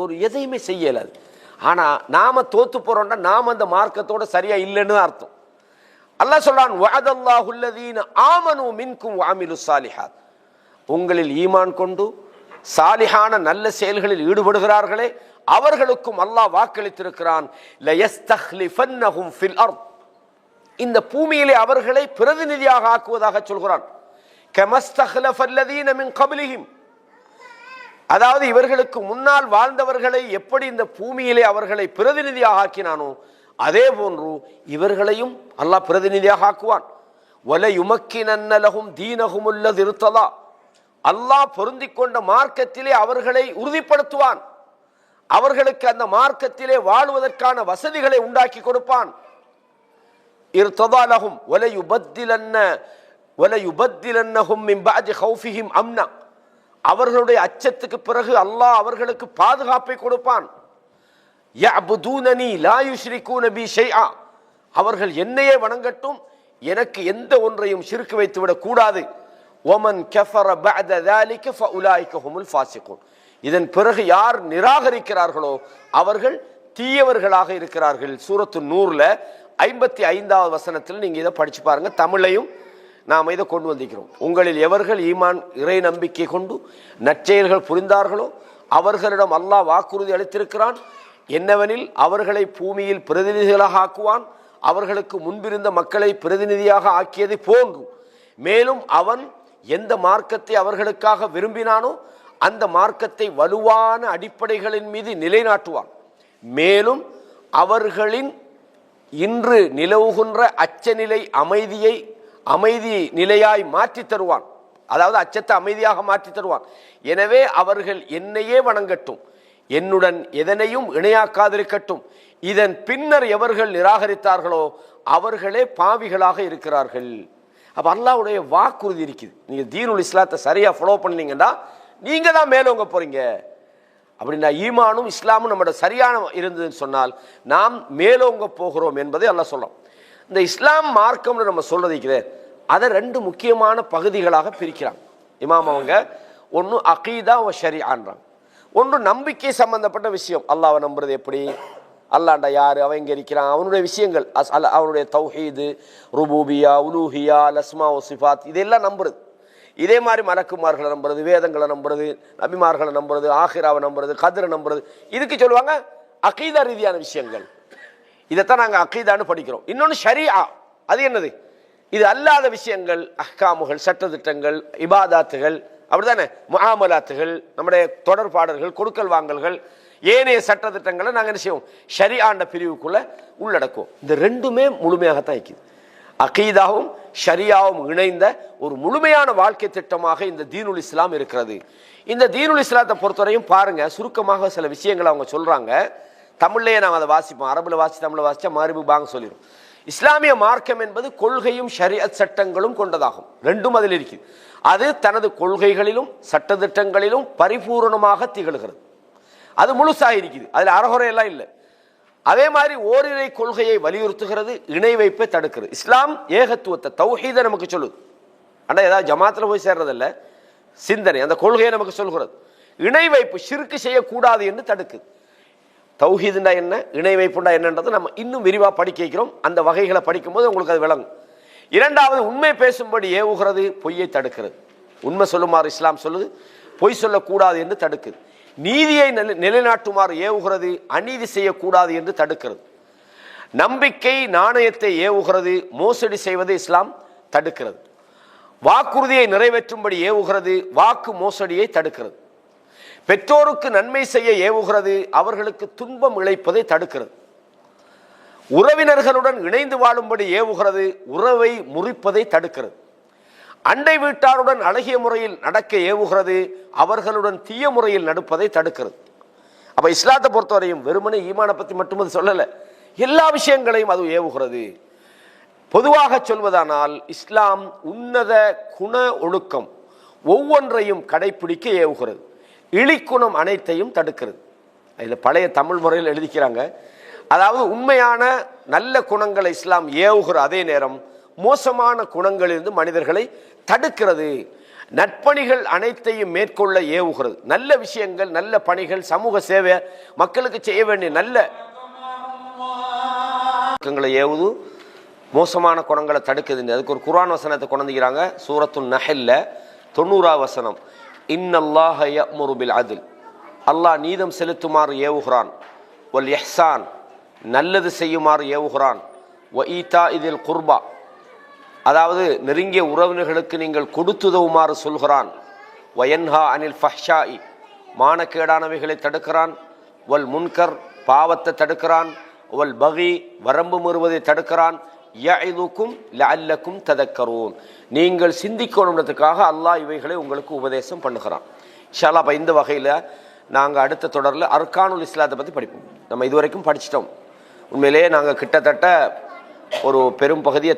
ஒரு எதையுமே செய்யலாது. ஆனா நாம தோத்து போறோம்னா நாம அந்த மார்க்கத்தோட சரியா இல்லைன்னு அர்த்தம். அல்லாஹ் சொல்றான், வஅதல்லாஹுல்லதீன ஆமனு மின்கும் வஅமிலுஸ் ஸாலிஹாத், உங்களில் ஈமான் கொண்டு சாலிஹான நல்ல செயல்களில் ஈடுபடுகிறார்களே அவர்களுக்கும் அல்லாஹ் வாக்களித்திருக்கிறான். லயஸ்தக்லிஃபன்னஹும் ஃபில் அர்த், இந்த பூமியிலே அவர்களை பிரதிநிதியாக ஆக்குவதாக சொல்கிறான். கமஸ்தக்லஃபல்லதீன மின் கப்லிஹிம், அதாவது இவர்களுக்கு முன்னால் வாழ்ந்தவர்களை எப்படி இந்த பூமியிலே அவர்களை பிரதிநிதியாக ஆக்கினானோ அதே போன்று இவர்களையும் அல்லாஹ் பிரதிநிதியாக ஆக்குவான். வலயுமக்கினன்ன லஹும் தீனஹுமுல்லதி இர்தலா, அல்லாஹ் பொருந்திக் கொண்ட மார்க்கத்திலே அவர்களை உறுதிப்படுத்துவான், அவர்களுக்கு அந்த மார்க்கத்திலே வாழ்வதற்கான வசதிகளை உண்டாக்கி கொடுப்பான். இர்ததா லஹும் வலயுபத்திலன்னஹும் மின் பஅதி கௌஃபிஹிம் அம்னா. அவர்களுடைய அச்சத்துக்கு பிறகு அல்லாஹ் அவர்களுக்கு பாதுகாப்பை கொடுப்பான். யஅபுதூனனி லா யுஷ்ரிகூன பி ஷைஆ. அவர்கள் என்னையே வணங்கட்டும், எனக்கு எந்த ஒன்றையும் ஷிர்க் வைத்து விடக் கூடாது. வமன் கஃபர பஅத ذلك فاولئك هم الفاسقون. இதன் பிறகு யார் நிராகரிக்கிறார்களோ அவர்கள் தீயவர்களாக இருக்கிறார்கள். சூரத்து நூர்ல 55வது வசனத்தில் நீங்க இதை படிச்சு பாருங்க. தமிழையும் நாம் இதை கொண்டு வந்திருக்கிறோம். உங்களில் எவர்கள் ஈமான் இறை நம்பிக்கை கொண்டு நற்செயல்கள் புரிந்தார்களோ அவர்களிடம் அல்லாஹ் வாக்குறுதி அளித்திருக்கிறான். என்னவெனில் அவர்களை பூமியில் பிரதிநிதிகளாக ஆக்குவான், அவர்களுக்கு முன்பிருந்த மக்களை பிரதிநிதியாக ஆக்கியதை போன்று. மேலும் அவன் எந்த மார்க்கத்தை அவர்களுக்காக விரும்பினானோ அந்த மார்க்கத்தை வலுவான அடிப்படைகளின் மீது நிலைநாட்டுவான். மேலும் அவர்களின் இன்று நிலவுகின்ற அச்சநிலை அமைதி நிலையாய் மாற்றி தருவான். அதாவது அச்சத்தை அமைதியாக மாற்றி தருவான். எனவே அவர்கள் என்னையே வணங்கட்டும், என்னுடன் எதனையும் இணையாக்காதிருக்கட்டும். இதன் பின்னர் எவர்கள் நிராகரித்தார்களோ அவர்களே பாவிகளாக இருக்கிறார்கள். அப்ப அல்லாஹ்வுடைய வாக்குறுதி இருக்குது. நீங்க தீனுல் இஸ்லாத்தை சரியா ஃபாலோ பண்ணீங்கன்னா நீங்க தான் மேலோங்க போறீங்க. அப்படின்னா ஈமானும் இஸ்லாமும் நம்மளோட சரியான இருந்ததுன்னு சொன்னால் நாம் மேலோங்க போகிறோம் என்பதை அல்லாஹ் சொல்றோம். இந்த இஸ்லாம் மார்க்கம்னு நம்ம சொல்றதுக்கு அதை ரெண்டு முக்கியமான பகுதிகளாக பிரிக்கிறாங்க இமாம் அவங்க. ஒன்று அகீதா வ ஷரீஆன்றாங்க. ஒன்று நம்பிக்கை சம்பந்தப்பட்ட விஷயம். அல்லாஹ்வை நம்புறது எப்படி, அல்லாண்டா யாரு, அவன் எங்க இருக்கிறான், அவனுடைய விஷயங்கள், அவனுடைய தௌஹீது, ருபூபியா, உலூஹியா, லஸ்மா ஒ சிஃபாத், இதெல்லாம் நம்புறது. இதே மாதிரி மலக்குமார்களை நம்புறது, வேதங்களை நம்புறது, நபிமார்களை நம்புறது, ஆஹிராவை நம்புறது, கதிரை நம்புறது, இதுக்கு சொல்லுவாங்க அகீதா ரீதியான விஷயங்கள். இதைத்தான் நாங்கள் அகீதான்னு படிக்கிறோம். இன்னொன்று ஷரீஆ, அது என்னது, இது அல்லாத விஷயங்கள், அஹ்காமுகள், சட்டத்திட்டங்கள், இபாதாத்துகள், அப்படித்தானே, முஆமலாத்துகள், நம்முடைய தொடர்பாடல்கள், கொடுக்கல் வாங்கல்கள், ஏனைய சட்டத்திட்டங்களை நாங்கள் என்ன செய்வோம், ஷரீஆண்ட பிரிவுக்குள்ள உள்ளடக்குவோம். இந்த ரெண்டுமே முழுமையாகத்தான் இருக்குது. அகீதாவும் ஷரியாவும் இணைந்த ஒரு முழுமையான வாழ்க்கை திட்டமாக இந்த தீனுல் இஸ்லாம் இருக்கிறது. இந்த தீனுல் இஸ்லாத்தை பொறுத்தவரையும் பாருங்க, சுருக்கமாக சில விஷயங்களை அவங்க சொல்றாங்க. தமிழ்லேயே நாம் அதை வாசிப்போம், அரபுல வாசி தமிழை வாசிச்சா மறுபு பாங்க சொல்லிடும். இஸ்லாமிய மார்க்கம் என்பது கொள்கையும் ஷரியத் சட்டங்களும் கொண்டதாகும். ரெண்டும் அதில் இருக்குது. அது தனது கொள்கைகளிலும் சட்டத்திட்டங்களிலும் பரிபூர்ணமாக திகழ்கிறது. அது முழுசாக இருக்குது, அதில் அறகுறையெல்லாம் இல்லை. அதே மாதிரி ஓரிரை கொள்கையை வலியுறுத்துகிறது, இணை வைப்பை தடுக்கிறது. இஸ்லாம் ஏகத்துவத்தை தௌஹீதை நமக்கு சொல்லுது. ஆனால் ஏதாவது ஜமாத்தில் போய் சேர்றதில்ல, சிந்தனை அந்த கொள்கையை நமக்கு சொல்கிறது. இணை வைப்பு ஷிர்க் செய்யக்கூடாது என்று தடுக்குது. தௌஹீதுண்டா என்ன, இணை வைப்புண்டா என்னன்றது நம்ம இன்னும் விரிவாக படிக்க வைக்கிறோம். அந்த வகைகளை படிக்கும்போது உங்களுக்கு அது விளங்கும். இரண்டாவது, உண்மை பேசும்படி ஏவுகிறது, பொய்யை தடுக்கிறது. உண்மை சொல்லுமாறு இஸ்லாம் சொல்லுது, பொய் சொல்லக்கூடாது என்று தடுக்குது. நீதியை நிலைநாட்டுமாறு ஏவுகிறது, அநீதி செய்யக்கூடாது என்று தடுக்கிறது. நம்பிக்கை நாணயத்தை ஏவுகிறது, மோசடி செய்வதை இஸ்லாம் தடுக்கிறது. வாக்குறுதியை நிறைவேற்றும்படி ஏவுகிறது, வாக்கு மோசடியை தடுக்கிறது. பெற்றோருக்கு நன்மை செய்ய ஏவுகிறது, அவர்களுக்கு துன்பம் இழைப்பதை தடுக்கிறது. உறவினர்களுடன் இணைந்து வாழும்படி ஏவுகிறது, உறவை முறிப்பதை தடுக்கிறது. அண்டை வீட்டாருடன் அழகிய முறையில் நடக்க ஏவுகிறது, அவர்களுடன் தீய முறையில் நடப்பதை தடுக்கிறது. அப்ப இஸ்லாத்தை பொறுத்தவரையும் வெறுமனே ஈமானை பத்தி மட்டும் அது சொல்லல, எல்லா விஷயங்களையும் அது ஏவுகிறது. பொதுவாக சொல்வதானால் இஸ்லாம் உன்னத குண ஒழுக்கம் ஒவ்வொன்றையும் கடைபிடிக்க ஏவுகிறது, இழிக்குணம் அனைத்தையும் தடுக்கிறது. இதில் பழைய தமிழ் முறையில் எழுதிக்கிறாங்க. அதாவது உண்மையான நல்ல குணங்களை இஸ்லாம் ஏவுகிற அதே நேரம் மோசமான குணங்களிலிருந்து மனிதர்களை தடுக்கிறது. நற்பணிகள் அனைத்தையும் மேற்கொள்ள ஏவுகிறது. நல்ல விஷயங்கள், நல்ல பணிகள், சமூக சேவை, மக்களுக்கு செய்ய வேண்டிய நல்ல ஏவுது, மோசமான குணங்களை தடுக்குது. அதுக்கு ஒரு குர்ஆன் வசனத்தை கொண்டுக்கிறாங்க. சூரத்துல் நஹ்ல்ல 90வது வசனம், இன்னல்லாஹ யஅ்முரு பில் அத்ல், அல்லாஹ் நீதம் செலுத்துமாறு ஏவுகிறான், வல் இஹ்சான், நல்லது செய்யுமாறு ஏவுகிறான், வ ஈதாஇதில் குர்பா, அதாவது நெருங்கிய உறவினர்களுக்கு நீங்கள் கொடுத்துதவுமாறு சொல்கிறான், வயன்ஹா அனில் ஃபஹ்ஷாஇ, மானக்கேடானவைகளை தடுக்கிறான், வல் முன்கர், பாவத்தை தடுக்கிறான், வல் பகி, வரம்பு மீறுவதை தடுக்கிறான், யஇதுக்கும் லஅல்லக்கும் ததக்கரூன், நீங்கள் சிந்திக்கணும்ன்றதுக்காக அல்லாஹ் இவைகளை உங்களுக்கு உபதேசம் பண்ணுகிறான். இன்ஷா அல்லாஹ் அப்போ இந்த வகையில் நாங்கள் அடுத்த தொடரில் அர்கானுல் இஸ்லாத்தை பற்றி படிப்போம். நம்ம இதுவரைக்கும் படிச்சிட்டோம். உண்மையிலேயே நாங்கள் கிட்டத்தட்ட ஒரு பெரும் பகுதியை